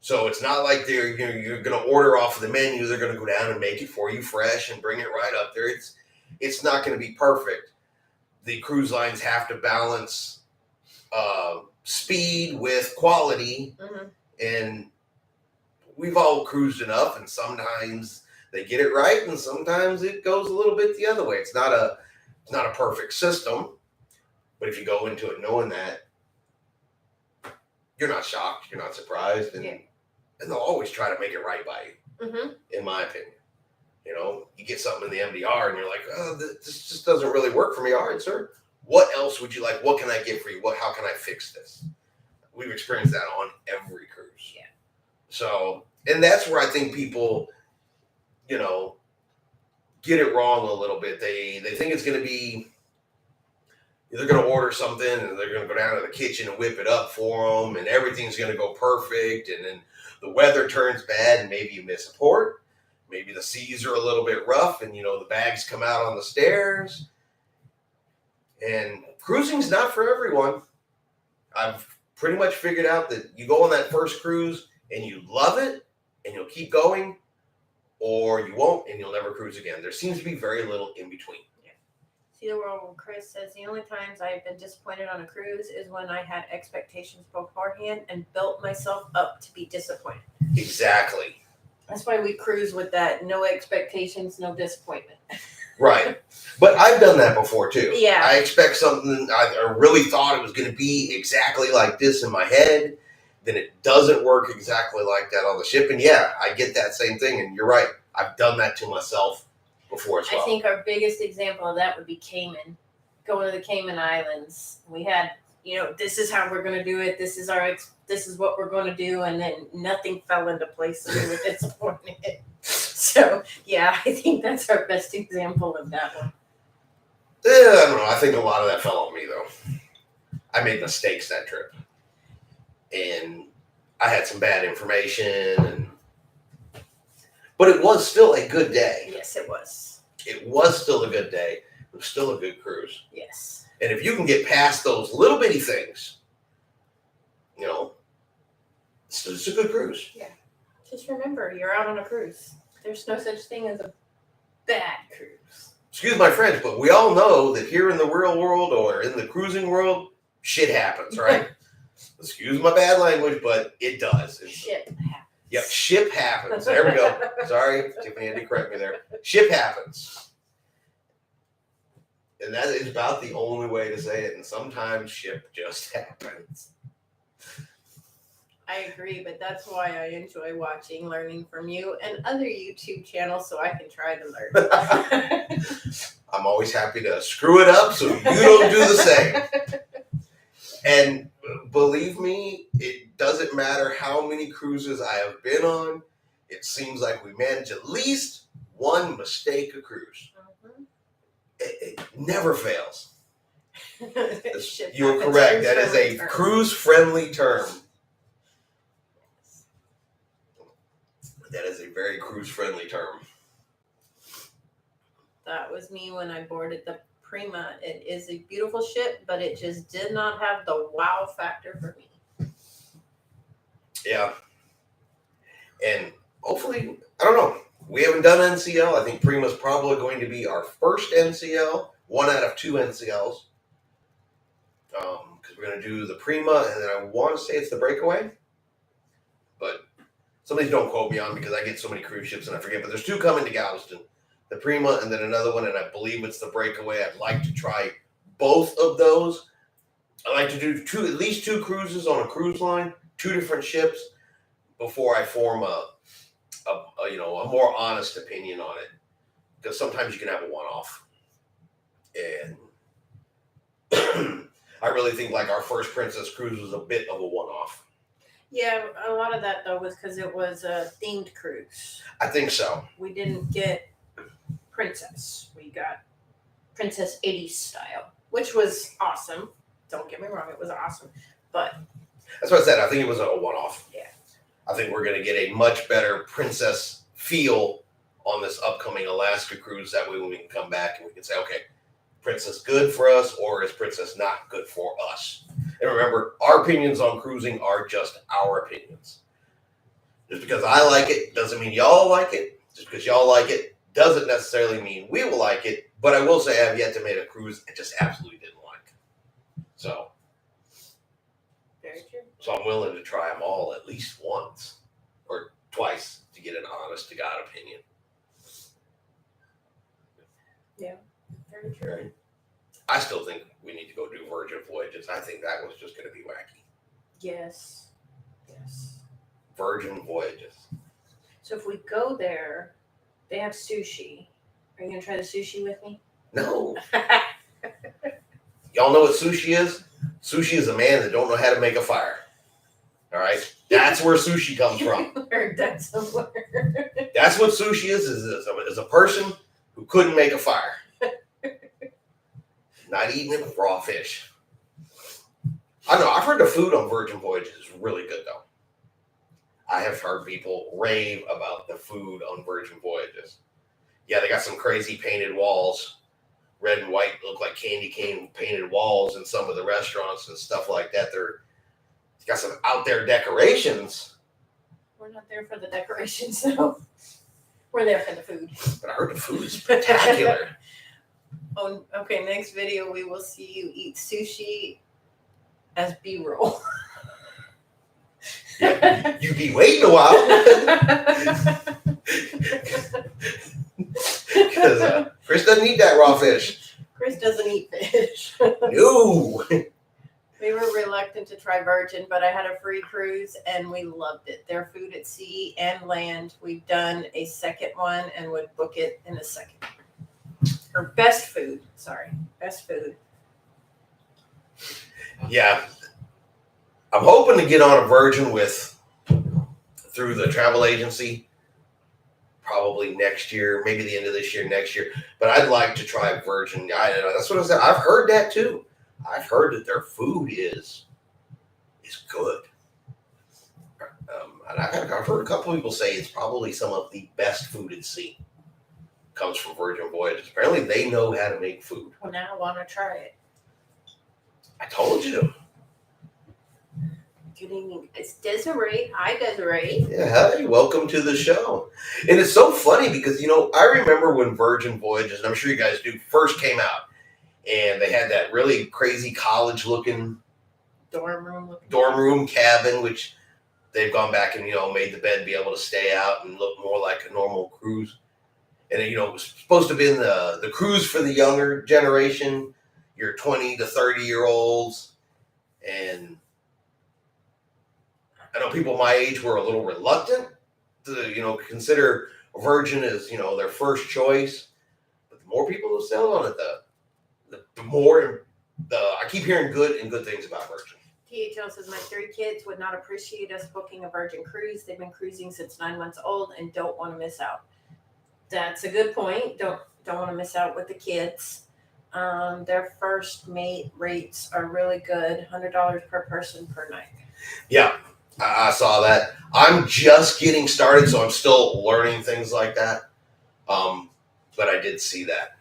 So it's not like you're going to order off of the menu. They're going to go down and make it for you fresh and bring it right up there. It's not going to be perfect. The cruise lines have to balance speed with quality. Mm-hmm. And we've all cruised enough, and sometimes they get it right, and sometimes it goes a little bit the other way. It's not a perfect system, but if you go into it knowing that, you're not shocked, you're not surprised, and they'll always try to make it right by you. Mm-hmm. In my opinion, you get something in the MDR, and you're like, "Oh, this just doesn't really work for me." All right, sir. What else would you like? What can I get for you? How can I fix this? We've experienced that on every cruise. Yeah. So, and that's where I think people, get it wrong a little bit. They think it's going to be, they're going to order something and they're going to go down to the kitchen and whip it up for them, and everything's going to go perfect. And then the weather turns bad, and maybe you miss a port. Maybe the seas are a little bit rough, and the bags come out on the stairs. And cruising's not for everyone. I've pretty much figured out that you go on that first cruise and you love it and you'll keep going, or you won't and you'll never cruise again. There seems to be very little in between. Yeah. See the world when Chris says the only times I've been disappointed on a cruise is when I had expectations beforehand and built myself up to be disappointed. Exactly. That's why we cruise with that no expectations, no disappointment. Right. But I've done that before too. Yeah. I expect something, I really thought it was going to be exactly like this in my head. Then it doesn't work exactly like that on the ship. And yeah, I get that same thing. And you're right. I've done that to myself before as well. I think our biggest example of that would be Cayman. Going to the Cayman Islands. We had, this is how we're going to do it. This is what we're going to do. And then nothing fell into place. And we were disappointed. So, yeah, I think that's our best example of that one. I don't know. I think a lot of that fell on me, though. I made mistakes that trip. And I had some bad information. But it was still a good day. Yes, it was. It was still a good day. It was still a good cruise. Yes. And if you can get past those little bitty things, it's a good cruise. Yeah. Just remember, you're out on a cruise. There's no such thing as a bad cruise. Excuse my French, but we all know that here in the real world or in the cruising world, shit happens, right? Excuse my bad language, but it does. Shit happens. Yep, ship happens. There we go. Sorry, Tiffany had to correct me there. Ship happens. And that is about the only way to say it. And sometimes ship just happens. I agree, but that's why I enjoy watching, learning from you and other YouTube channels so I can try to learn. I'm always happy to screw it up so you don't do the same. And believe me, it doesn't matter how many cruises I have been on. It seems like we manage at least one mistake a cruise. Mhm. It never fails. Ship You're happens correct. every That is a turn. cruise-friendly term. That is a very cruise-friendly term. That was me when I boarded the Prima. It is a beautiful ship, but it just did not have the wow factor for me. Yeah. And hopefully, I don't know. We haven't done NCL. I think Prima's probably going to be our first NCL, one out of 2 NCLs. Because we're going to do the Prima, and then I want to say it's the Breakaway. But some of these don't quote me on because I get so many cruise ships and I forget. But there's 2 coming to Galveston. The Prima and then another one, and I believe it's the Breakaway. I'd like to try both of those. I like to do at least 2 cruises on a cruise line, 2 different ships, before I form a more honest opinion on it. Because sometimes you can have a one-off, and I really think like our first Princess cruise was a bit of a one-off. Yeah, a lot of that though was because it was a themed cruise. I think so. We didn't get Princess. We got Princess 80s style, which was awesome. Don't get me wrong, it was awesome. But that's what I said. I think it was a one-off. Yeah. I think we're going to get a much better Princess feel on this upcoming Alaska cruise. That way when we can come back and we can say, okay, Princess good for us, or is Princess not good for us? And remember, our opinions on cruising are just our opinions. Just because I like it doesn't mean y'all like it. Just because y'all like it doesn't necessarily mean we will like it. But I will say I have yet to make a cruise I just absolutely didn't like. So very true. So I'm willing to try them all at least once or twice to get an honest to God opinion. Yeah, very true. Right? I still think we need to go do Virgin Voyages. I think that was just going to be wacky. Yes. Yes. Virgin Voyages. So if we go there, they have sushi. Are you going to try the sushi with me? No. Y'all know what sushi is? Sushi is a man that don't know how to make a fire. All right? That's where sushi comes from. Heard that somewhere. That's what sushi is a person who couldn't make a fire. Not eating raw fish. I know, I've heard the food on Virgin Voyages is really good, though. I have heard people rave about the food on Virgin Voyages. Yeah, they got some crazy painted walls. Red and white, look like candy cane painted walls in some of the restaurants and stuff like that. It's got some out there decorations. We're not there for the decorations, though. We're there for the food. But I heard the food is spectacular. Oh, okay, next video we will see you eat sushi as B-roll. Yeah, you be waiting a while. Because Chris doesn't eat that raw fish. Chris doesn't eat fish. No. We were reluctant to try Virgin, but I had a free cruise and we loved it. Their food at sea and land. We've done a second one and would book it in a second. Or best food. Yeah. I'm hoping to get on a Virgin through the travel agency. Probably next year, maybe the end of this year, next year. But I'd like to try Virgin. That's what I said. I've heard that too. I've heard that their food is good. And I've heard a couple of people say it's probably some of the best food at sea. Comes from Virgin Voyages. Apparently they know how to make food. Well, now I want to try it. I told you. Good evening. It's Desiree. Hi, Desiree. Yeah, hey, welcome to the show. And it's so funny because, I remember when Virgin Voyages, and I'm sure you guys do, first came out. And they had that really crazy college-looking dorm room cabin, which they've gone back and, made the bed be able to stay out and look more like a normal cruise. And, it was supposed to be the cruise for the younger generation, your 20 to 30-year-olds. And I know people my age were a little reluctant to, consider Virgin as, their first choice. But the more people who sell on it, the more I keep hearing good things about Virgin. THL says my 3 kids would not appreciate us booking a Virgin cruise. They've been cruising since 9 months old and don't want to miss out. That's a good point. Don't want to miss out with the kids. Their first mate rates are really good. $100 per person per night. Yeah, I saw that. I'm just getting started, so I'm still learning things like that. But I did see that.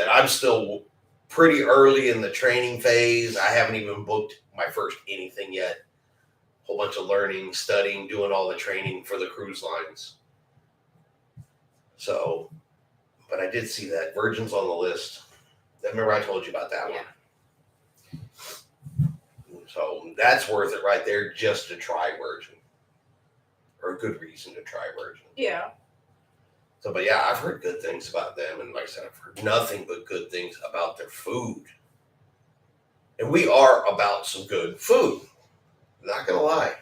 I'm still pretty early in the training phase. I haven't even booked my first anything yet. Whole bunch of learning, studying, doing all the training for the cruise lines. So, but I did see that Virgin's on the list. Remember I told you about that one. So that's worth it right there just to try Virgin. Or a good reason to try Virgin. Yeah. So, but yeah, I've heard good things about them. And like I said, I've heard nothing but good things about their food. And we are about some good food. Not going to lie.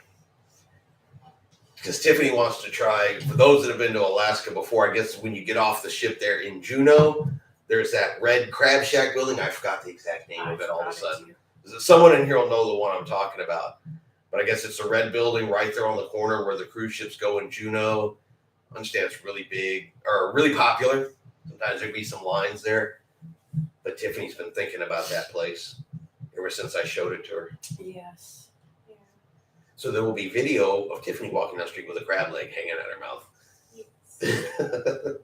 Because Tiffany wants to try, for those that have been to Alaska before, I guess when you get off the ship there in Juneau, there's that red crab shack building. I forgot the exact name of it all of a sudden. Someone in here will know the one I'm talking about. But I guess it's a red building right there on the corner where the cruise ships go in Juneau. I understand it's really big, or really popular. Sometimes there'd be some lines there. But Tiffany's been thinking about that place ever since I showed it to her. Yes. So there will be video of Tiffany walking down the street with a crab leg hanging out her mouth. Yes.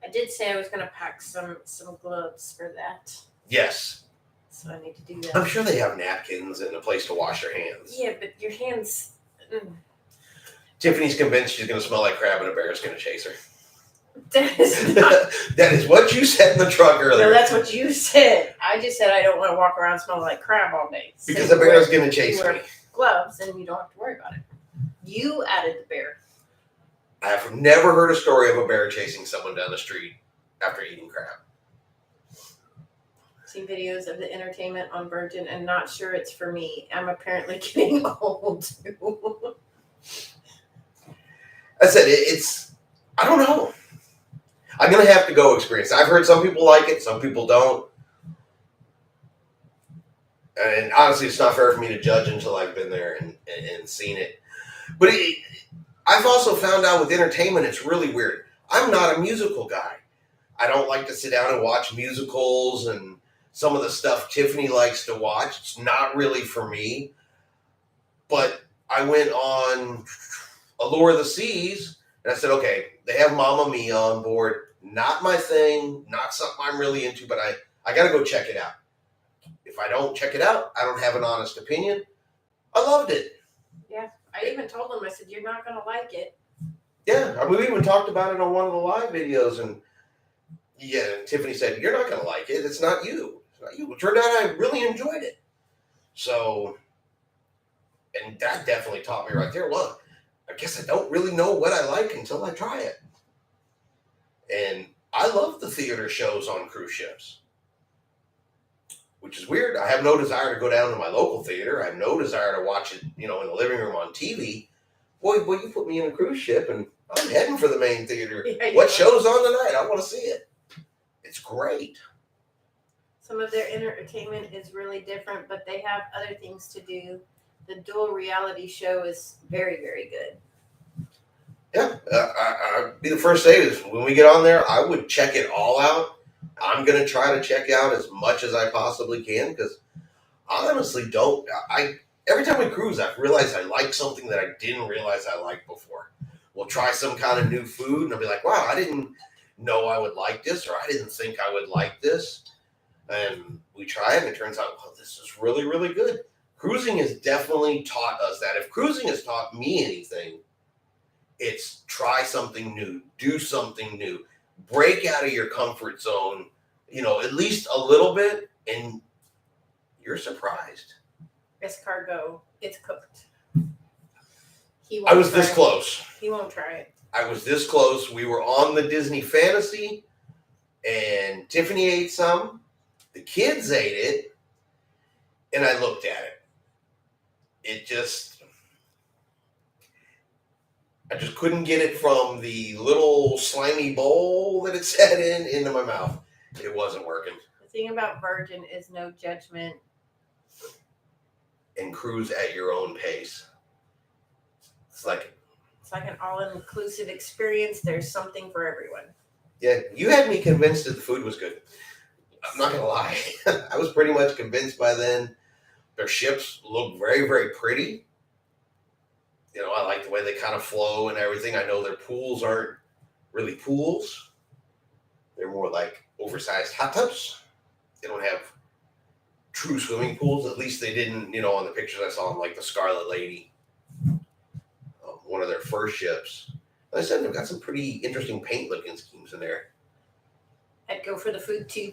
I did say I was going to pack some gloves for that. Yes. So I need to do that. I'm sure they have napkins and a place to wash your hands. Yeah, but your hands... Tiffany's convinced she's going to smell like crab and a bear is going to chase her. That is not... That is what you said in the truck earlier. No, that's what you said. I just said I don't want to walk around smelling like crab all day. So because the bear is going to chase me. Gloves and you don't have to worry about it. You added the bear. I have never heard a story of a bear chasing someone down the street after eating crab. Seen videos of the entertainment on Virgin and not sure it's for me. I'm apparently getting old too. I said I don't know. I'm going to have to go experience it. I've heard some people like it, some people don't. And honestly, it's not fair for me to judge until I've been there and seen it. But I've also found out with entertainment, it's really weird. I'm not a musical guy. I don't like to sit down and watch musicals and some of the stuff Tiffany likes to watch. It's not really for me. But I went on Allure of the Seas, and I said, okay, they have Mamma Mia on board. Not my thing, not something I'm really into, but I got to go check it out. If I don't check it out, I don't have an honest opinion. I loved it. Yeah, I even told them, I said, you're not going to like it. Yeah, I mean, we even talked about it on one of the live videos, and Tiffany said, you're not going to like it. It's not you. It's not you. It turned out I really enjoyed it. So, and that definitely taught me right there, well, I guess I don't really know what I like until I try it. And I love the theater shows on cruise ships. Which is weird. I have no desire to go down to my local theater. I have no desire to watch it, in the living room on TV. Boy, you put me in a cruise ship and I'm heading for the main theater. Yeah, what show's on tonight? I want to see it. It's great. Some of their entertainment is really different, but they have other things to do. The dual reality show is very, very good. Yeah, I'd be the first to say this. When we get on there, I would check it all out. I'm going to try to check out as much as I possibly can because I honestly don't. Every time we cruise, I've realized I like something that I didn't realize I liked before. We'll try some kind of new food and I'll be like, wow, I didn't know I would like this, or I didn't think I would like this. And we try it and it turns out, well, this is really, really good. Cruising has definitely taught us that. If cruising has taught me anything, it's try something new, do something new. Break out of your comfort zone, at least a little bit, and you're surprised. Escargot, it's cooked. I was this close. He won't try it. I was this close. We were on the Disney Fantasy, and Tiffany ate some. The kids ate it, and I looked at it. it just, I just couldn't get it from the little slimy bowl that it sat in into my mouth. It wasn't working. The thing about Virgin is no judgment. And cruise at your own pace. It's like an all-inclusive experience. There's something for everyone. Yeah, you had me convinced that the food was good. I'm not gonna lie. I was pretty much convinced by then. Their ships look very, very pretty. You know, I like the way they kind of flow and everything. I know their pools aren't really pools. They're more like oversized hot tubs. They don't have true swimming pools. At least they didn't, you know, on the pictures I saw on like the Scarlet Lady, one of their first ships. Like I said, they've got some pretty interesting paint looking schemes in there. I'd go for the food too.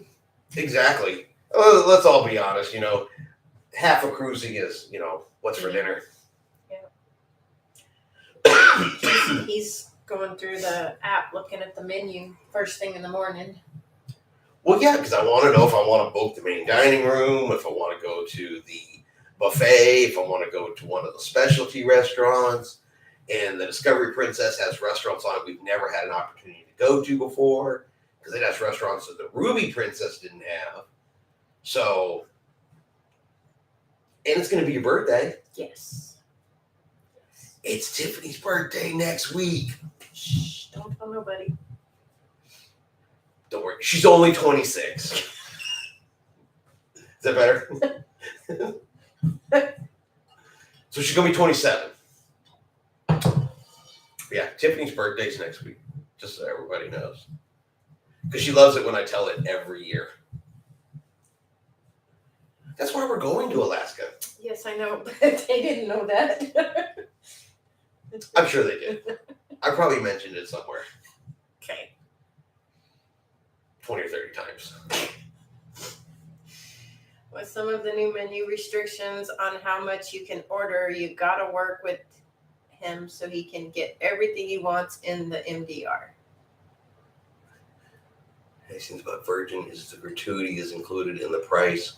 Exactly. Let's all be honest, you know, half of cruising is, you know, what's for dinner. Yeah. He's going through the app looking at the menu first thing in the morning. Well, yeah, because I want to know if I want to book the main dining room, if I want to go to the buffet, if I want to go to one of the specialty restaurants. And the Discovery Princess has restaurants on it we've never had an opportunity to go to before, because it has restaurants that the Ruby Princess didn't have. So, and it's going to be your birthday. Yes. It's Tiffany's birthday next week. Shh, don't tell nobody. Don't worry. She's only 26. Is that better? So she's going to be 27. Yeah, Tiffany's birthday's next week, just so everybody knows. Because she loves it when I tell it every year. That's why we're going to Alaska. Yes, I know, but they didn't know that. I'm sure they did. I probably mentioned it somewhere. Okay. 20 or 30 times. With some of the new menu restrictions on how much you can order, you gotta work with him so he can get everything he wants in the MDR. Nice thing about Virgin is the gratuity is included in the price.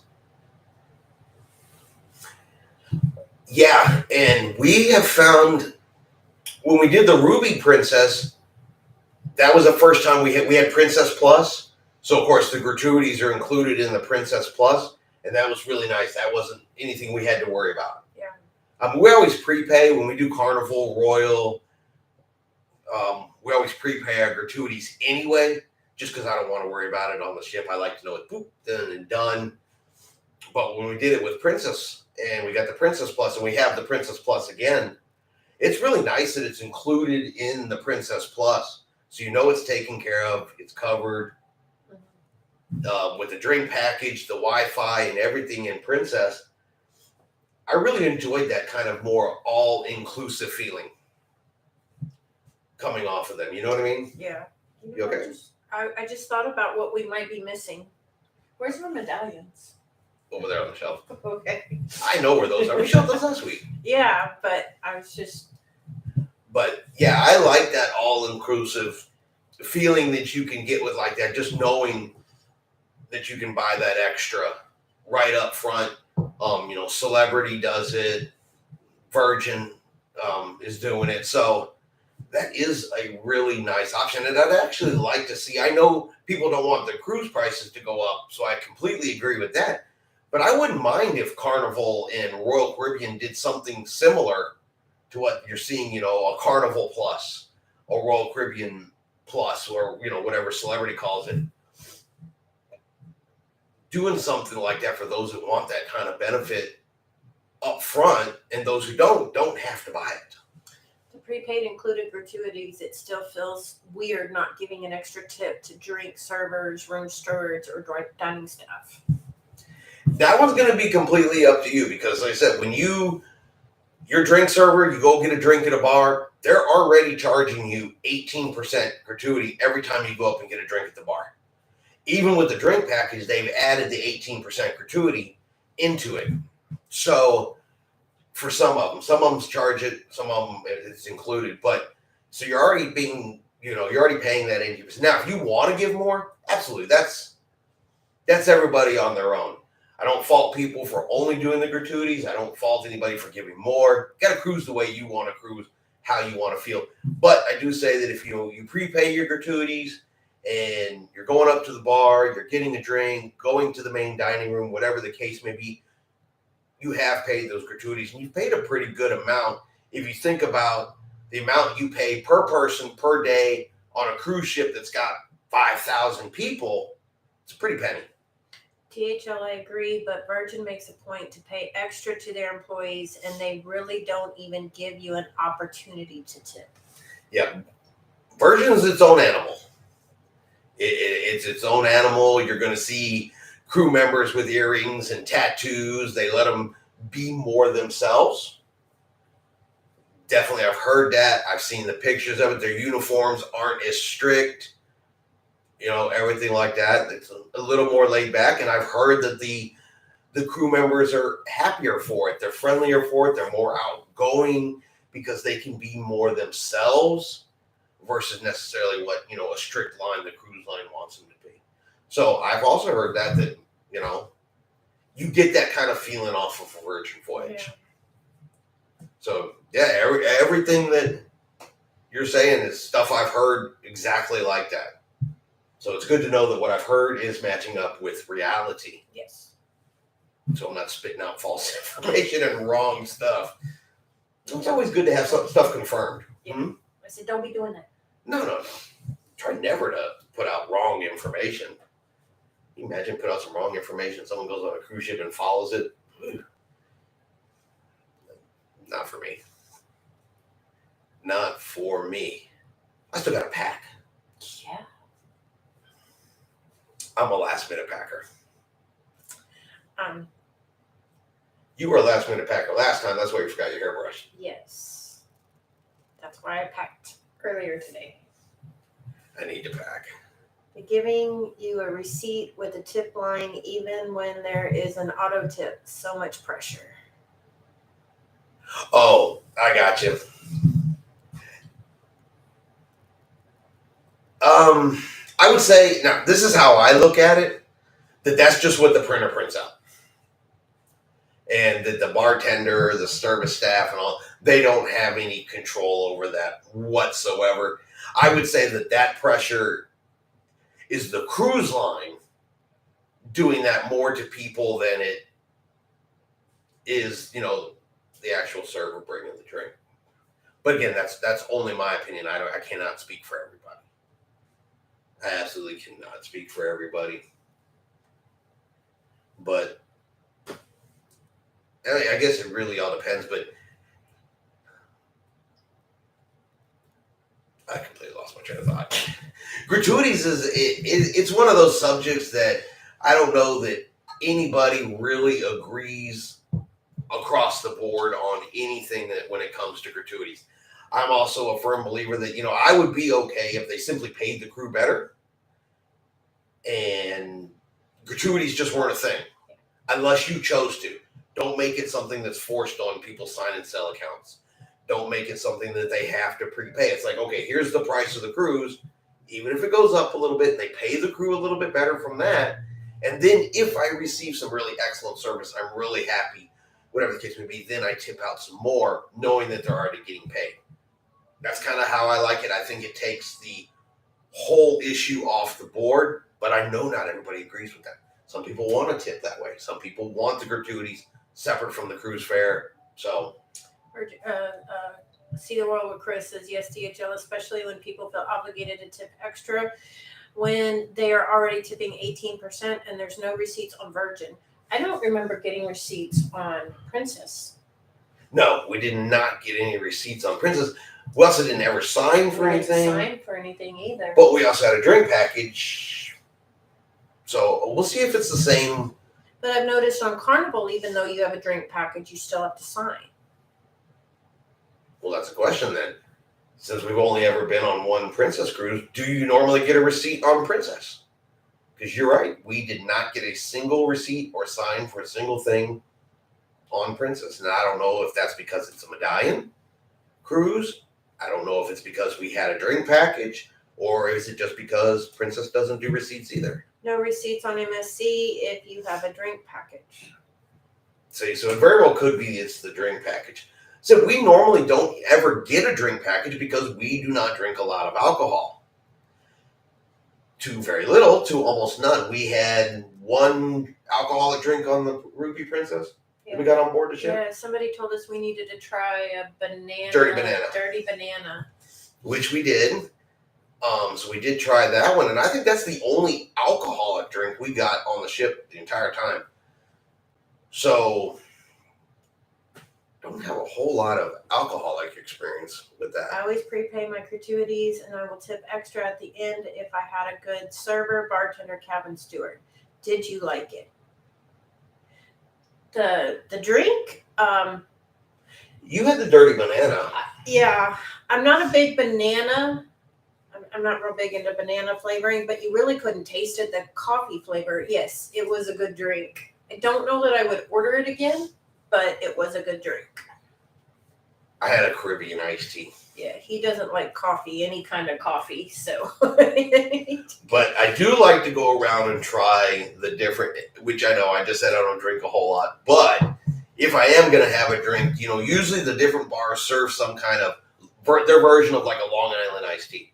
Yeah, and we have found when we did the Ruby Princess, that was the first time we had Princess Plus. So of course the gratuities are included in the Princess Plus, and that was really nice. That wasn't anything we had to worry about. Yeah. We always prepay when we do Carnival, Royal. We always prepay our gratuities anyway, just because I don't want to worry about it on the ship. I like to know it's boop, done and done. But when we did it with Princess, and we got the Princess Plus, and we have the Princess Plus again, it's really nice that it's included in the Princess Plus. So you know it's taken care of, it's covered. With the drink package, the Wi-Fi, and everything in Princess, I really enjoyed that kind of more all-inclusive feeling coming off of them. You know what I mean? Yeah. You okay? I just thought about what we might be missing. Where's my medallions? Over there on the shelf. Okay. I know where those are. We showed those last week. Yeah, but I was just... But, yeah, I like that all-inclusive feeling that you can get with like that, just knowing that you can buy that extra right up front. You know, Celebrity does it. Virgin is doing it. So that is a really nice option. And I'd actually like to see, I know people don't want their cruise prices to go up, so I completely agree with that. But I wouldn't mind if Carnival and Royal Caribbean did something similar to what you're seeing, you know, a Carnival Plus, a Royal Caribbean Plus, or, you know, whatever Celebrity calls it. Doing something like that for those that want that kind of benefit up front, and those who don't have to buy it. The prepaid included gratuities, it still feels weird not giving an extra tip to drink servers, room stewards, or dining staff. That one's going to be completely up to you, because like I said, when your drink server, you go get a drink at a bar, they're already charging you 18% gratuity every time you go up and get a drink at the bar. Even with the drink package, they've added the 18% gratuity into it. So for some of them charge it, some of them it's included. But so you're already paying that 18%. Now, if you want to give more, absolutely, that's everybody on their own. I don't fault people for only doing the gratuities. I don't fault anybody for giving more. You got to cruise the way you want to cruise, how you want to feel. But I do say that if you prepay your gratuities and you're going up to the bar, you're getting a drink, going to the main dining room, whatever the case may be, you have paid those gratuities, and you've paid a pretty good amount if you think about the amount you pay per person per day on a cruise ship that's got 5,000 people. It's a pretty penny. THL, I agree, but Virgin makes a point to pay extra to their employees, and they really don't even give you an opportunity to tip. Yeah, Virgin's its own animal. It's its own animal. You're going to see crew members with earrings and tattoos. They let them be more themselves. Definitely, I've heard that. I've seen the pictures of it. Their uniforms aren't as strict. Everything like that. It's a little more laid back, and I've heard that the crew members are happier for it. They're friendlier for it. They're more outgoing because they can be more themselves versus necessarily what a strict line the cruise line wants them to be. So I've also heard that you get that kind of feeling off of a Virgin voyage. Yeah. So yeah, everything that you're saying is stuff I've heard exactly like that. So it's good to know that what I've heard is matching up with reality. Yes. So I'm not spitting out false information and wrong stuff. So it's always good to have stuff confirmed. Yeah. Mm-hmm. I said, don't be doing that. No. Try never to put out wrong information. Can you imagine put out some wrong information, someone goes on a cruise ship and follows it? Not for me. Not for me. I still got to pack. Yeah. I'm a last minute packer. You were a last minute packer last time. That's why you forgot your hairbrush. Yes. That's why I packed earlier today. I need to pack. They're giving you a receipt with a tip line even when there is an auto tip. So much pressure. Oh, I got you. I would say, now, this is how I look at it, that's just what the printer prints out. And that the bartender, the service staff, and all, they don't have any control over that whatsoever. I would say that pressure is the cruise line doing that more to people than it is, the actual server bringing the drink. But again, that's only my opinion. I cannot speak for everybody. I absolutely cannot speak for everybody. But I guess it really all depends. But I completely lost my train of thought. Gratuities it's one of those subjects that I don't know that anybody really agrees across the board on anything that when it comes to gratuities. I'm also a firm believer that, I would be okay if they simply paid the crew better and gratuities just weren't a thing unless you chose to. Don't make it something that's forced on people's sign and sell accounts. Don't make it something that they have to prepay. It's like, okay, here's the price of the cruise. Even if it goes up a little bit, they pay the crew a little bit better from that. And then if I receive some really excellent service, I'm really happy, whatever the case may be, then I tip out some more, knowing that they're already getting paid. That's kind of how I like it. I think it takes the whole issue off the board, but I know not everybody agrees with that. Some people want to tip that way. Some people want the gratuities separate from the cruise fare. So, See the World with Chris says, yes, DHL, especially when people feel obligated to tip extra when they are already tipping 18% and there's no receipts on Virgin. I don't remember getting receipts on Princess. No, we did not get any receipts on Princess. We also didn't ever sign for anything. Sign for anything either. But we also had a drink package. So we'll see if it's the same. But I've noticed on Carnival, even though you have a drink package, you still have to sign. Well, that's a question then. Since we've only ever been on one Princess cruise, do you normally get a receipt on Princess? Because you're right, we did not get a single receipt or sign for a single thing on Princess. And I don't know if that's because it's a medallion cruise. I don't know if it's because we had a drink package, or is it just because Princess doesn't do receipts either? No receipts on MSC if you have a drink package. See, so it very well could be it's the drink package. So we normally don't ever get a drink package because we do not drink a lot of alcohol. To very little, to almost none. We had one alcoholic drink on the Ruby Princess that we got on board the ship. Yeah, somebody told us we needed to try a banana. Dirty banana. Dirty banana. Which we did. So we did try that one, and I think that's the only alcoholic drink we got on the ship the entire time. So don't have a whole lot of alcoholic experience with that. I always prepay my gratuities, and I will tip extra at the end if I had a good server, bartender, cabin steward. Did you like it? The drink? You had the dirty banana. Yeah, I'm not a big banana. I'm not real big into banana flavoring, but you really couldn't taste it. The coffee flavor, yes, it was a good drink. I don't know that I would order it again, but it was a good drink. I had a Caribbean iced tea. Yeah, he doesn't like coffee, any kind of coffee, so. But I do like to go around and try the different, which I know I just said I don't drink a whole lot, but if I am going to have a drink, usually the different bars serve some kind of, their version of like a Long Island iced tea.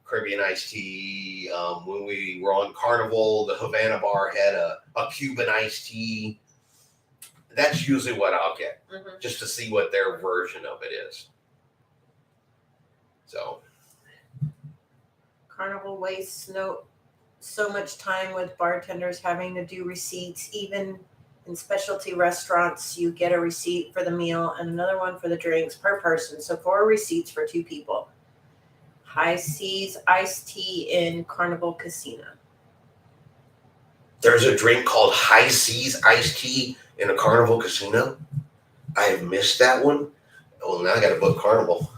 Caribbean iced tea. When we were on Carnival, the Havana bar had a Cuban iced tea. That's usually what I'll get, just to see what their version of it is. So, Carnival wastes so much time with bartenders having to do receipts. Even in specialty restaurants, you get a receipt for the meal and another one for the drinks per person. So 4 receipts for 2 people. High Seas iced tea in Carnival Casino. There's a drink called High Seas iced tea in a Carnival Casino. I have missed that one. Well, now I got to book Carnival.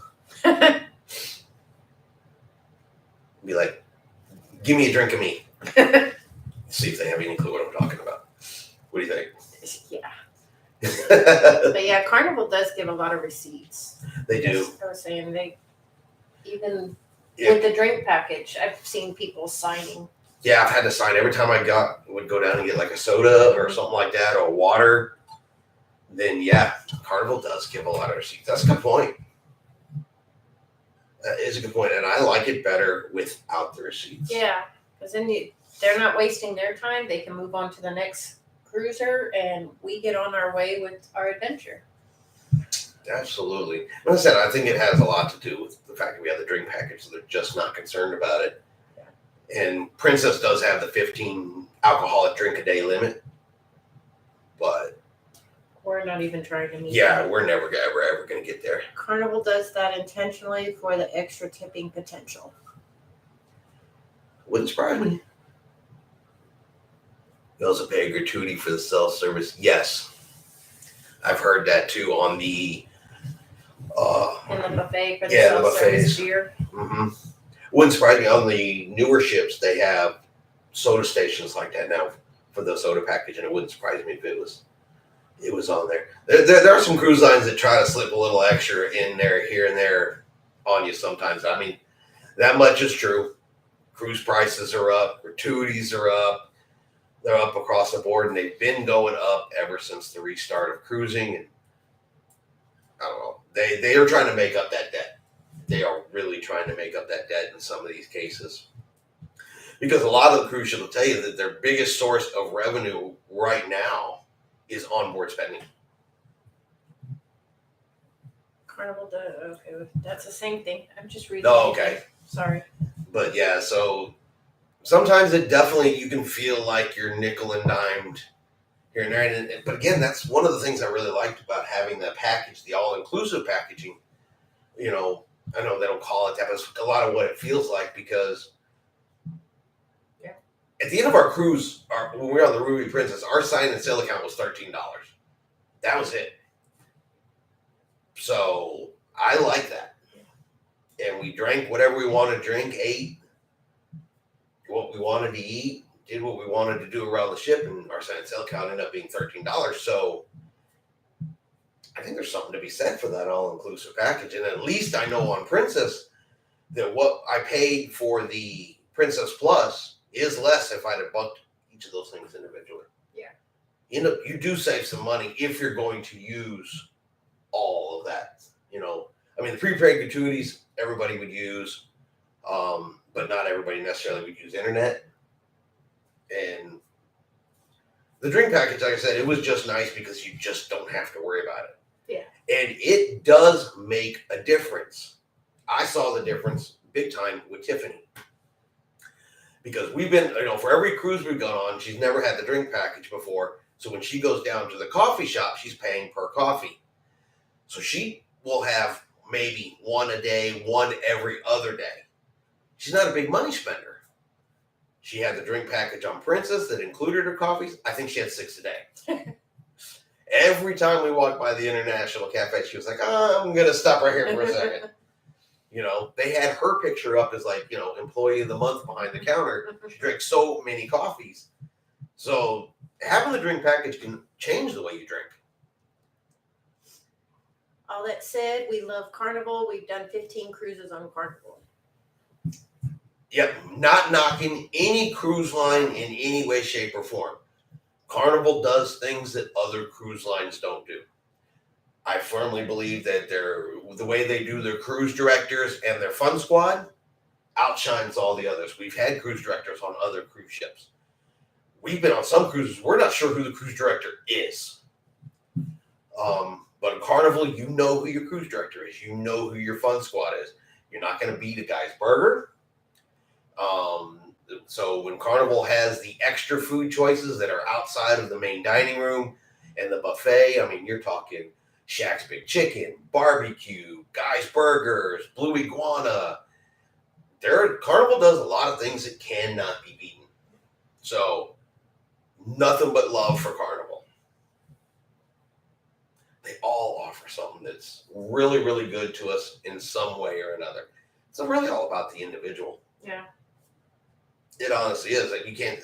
Be like, give me a drink of me. See if they have any clue what I'm talking about. What do you think? Yeah. But yeah, Carnival does give a lot of receipts. They do. I was saying with the drink package, I've seen people signing. Yeah, I've had to sign every time I would go down and get like a soda or something like that or water. Then yeah, Carnival does give a lot of receipts. That's a good point. That is a good point, and I like it better without the receipts. Yeah, because then they're not wasting their time. They can move on to the next cruiser, and we get on our way with our adventure. Absolutely. Like I said, I think it has a lot to do with the fact that we have the drink package, so they're just not concerned about it. Yeah. And Princess does have the 15 alcoholic drink a day limit, but we're not even trying to meet. Yeah, we're never ever going to get there. Carnival does that intentionally for the extra tipping potential. Wouldn't surprise me. You also pay a gratuity for the self-service. Yes. I've heard that too on the in the buffet for the self-service beer. Mm-hmm. Wouldn't surprise me. On the newer ships, they have soda stations like that now for the soda package, and it wouldn't surprise me if it was on there. There are some cruise lines that try to slip a little extra in there, here and there, on you sometimes. I mean, that much is true. Cruise prices are up, gratuities are up. They're up across the board, and they've been going up ever since the restart of cruising. And I don't know. They are trying to make up that debt. They are really trying to make up that debt in some of these cases. Because a lot of the cruise ships will tell you that their biggest source of revenue right now is onboard spending. Carnival does. Okay, that's the same thing. I'm just reading. Oh, okay. Sorry. But yeah, so sometimes it definitely, you can feel like you're nickel and dimed here and there. But again, that's one of the things I really liked about having that package, the all-inclusive packaging. I know they don't call it that, but it's a lot of what it feels like, because at the end of our cruise, when we were on the Ruby Princess, our sign and sale account was $13. That was it. So I like that. And we drank whatever we wanted to drink, ate what we wanted to eat, did what we wanted to do around the ship, and our sign and sale account ended up being $13. So I think there's something to be said for that all-inclusive package. And at least I know on Princess that what I paid for the Princess Plus is less if I'd have booked each of those things individually. Yeah. You do save some money if you're going to use all of that. I mean, the prepaid gratuities everybody would use, but not everybody necessarily would use internet. And the drink package, like I said, it was just nice because you just don't have to worry about it. Yeah. And it does make a difference. I saw the difference big time with Tiffany. Because we've been, for every cruise we've gone on, she's never had the drink package before. So when she goes down to the coffee shop, she's paying per coffee. So she will have maybe one a day, one every other day. She's not a big money spender. She had the drink package on Princess that included her coffees. I think she had 6 a day. Every time we walked by the International Cafe, she was like, I'm going to stop right here for a second. They had her picture up as employee of the month behind the counter. She drank so many coffees. So having the drink package can change the way you drink. All that said, we love Carnival. We've done 15 cruises on Carnival. Yep, not knocking any cruise line in any way, shape, or form. Carnival does things that other cruise lines don't do. I firmly believe that the way they do their cruise directors and their fun squad outshines all the others. We've had cruise directors on other cruise ships. We've been on some cruises. We're not sure who the cruise director is. But in Carnival, you know who your cruise director is. You know who your fun squad is. You're not going to beat a guy's burger. So when Carnival has the extra food choices that are outside of the main dining room and the buffet, I mean, you're talking Shaq's Big Chicken, barbecue, Guy's Burgers, Blue Iguana. Carnival does a lot of things that cannot be beaten. So nothing but love for Carnival. They all offer something that's really, really good to us in some way or another. It's really all about the individual. Yeah. It honestly is. Like, you can't.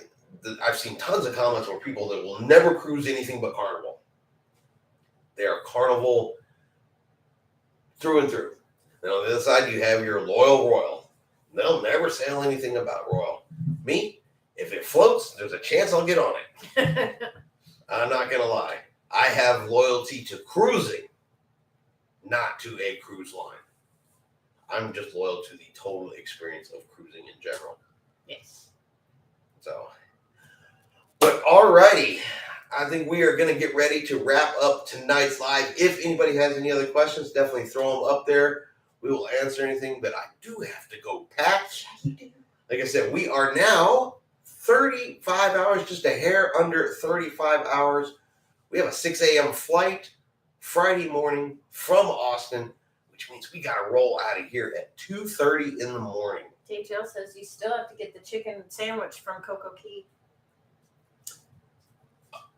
I've seen tons of comments where people that will never cruise anything but Carnival. They are Carnival through and through. And on the other side, you have your loyal Royal. They'll never sail anything about Royal. Me, if it floats, there's a chance I'll get on it. I'm not going to lie. I have loyalty to cruising, not to a cruise line. I'm just loyal to the total experience of cruising in general. Yes. So, but alrighty, I think we are going to get ready to wrap up tonight's live. If anybody has any other questions, definitely throw them up there. We will answer anything, but I do have to go pack. Like I said, we are now 35 hours, just a hair under 35 hours. We have a 6 a.m. flight Friday morning from Austin, which means we got to roll out of here at 2:30 in the morning. JHL says you still have to get the chicken sandwich from Coco Key.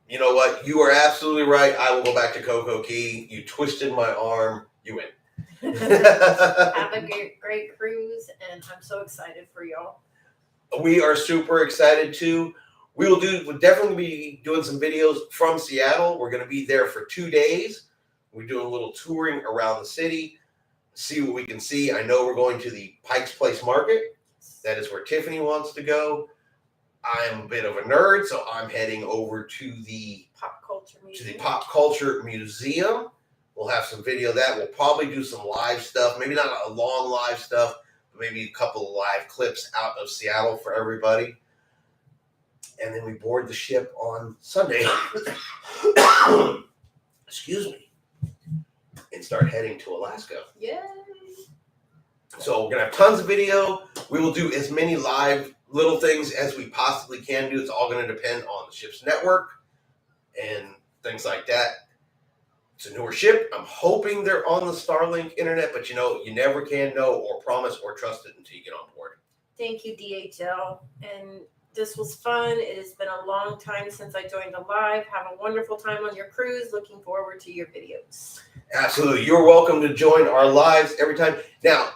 You know what? You are absolutely right. I will go back to Coco Key. You twisted my arm. You win. Have a great cruise, and I'm so excited for y'all. We are super excited too. We'll definitely be doing some videos from Seattle. We're going to be there for 2 days. We're doing a little touring around the city, see what we can see. I know we're going to the Pike's Place Market. That is where Tiffany wants to go. I'm a bit of a nerd, so I'm heading over to the Pop Culture Museum. We'll have some video of that. We'll probably do some live stuff. Maybe not a long live stuff, but maybe a couple of live clips out of Seattle for everybody. And then we board the ship on Sunday. Excuse me. And start heading to Alaska. Yay! So we're going to have tons of video. We will do as many live little things as we possibly can do. It's all going to depend on the ship's network and things like that. It's a newer ship. I'm hoping they're on the Starlink internet, but you never can know or promise or trust it until you get on board. Thank you, DHL. And this was fun. It has been a long time since I joined a live. Have a wonderful time on your cruise. Looking forward to your videos. Absolutely. You're welcome to join our lives every time. Now,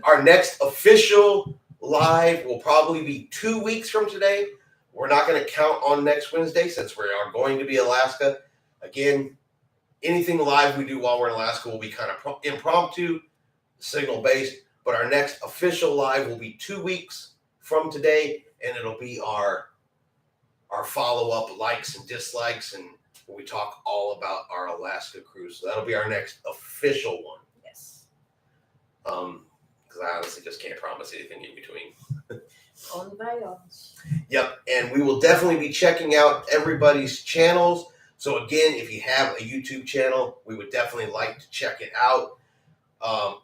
our next official live will probably be 2 weeks from today. We're not going to count on next Wednesday since we are going to be Alaska. Again, anything live we do while we're in Alaska will be kind of impromptu, signal-based. But our next official live will be 2 weeks from today, and it'll be our follow-up likes and dislikes, and we talk all about our Alaska cruise. So that'll be our next official one. Yes. Because I honestly just can't promise anything in between. On voyage. Yep, and we will definitely be checking out everybody's channels. So again, if you have a YouTube channel, we would definitely like to check it out.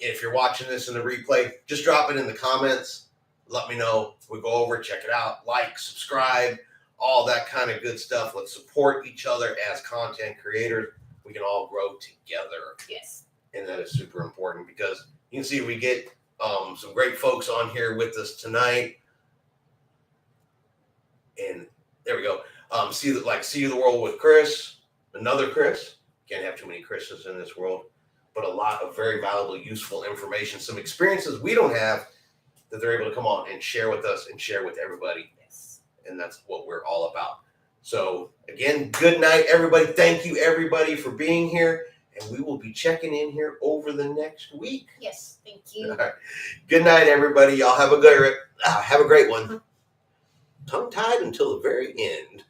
If you're watching this in the replay, just drop it in the comments. Let me know. We'll go over, check it out, like, subscribe, all that kind of good stuff. Let's support each other as content creators. We can all grow together. Yes. And that is super important because you can see we get some great folks on here with us tonight. And there we go. See the world with Chris, another Chris. Can't have too many Chris's in this world, but a lot of very valuable, useful information, some experiences we don't have that they're able to come on and share with us and share with everybody. Yes. And that's what we're all about. So again, good night, everybody. Thank you, everybody, for being here. And we will be checking in here over the next week. Yes. Thank you. All right. Good night, everybody. Y'all have a great one. Tongue-tied until the very end.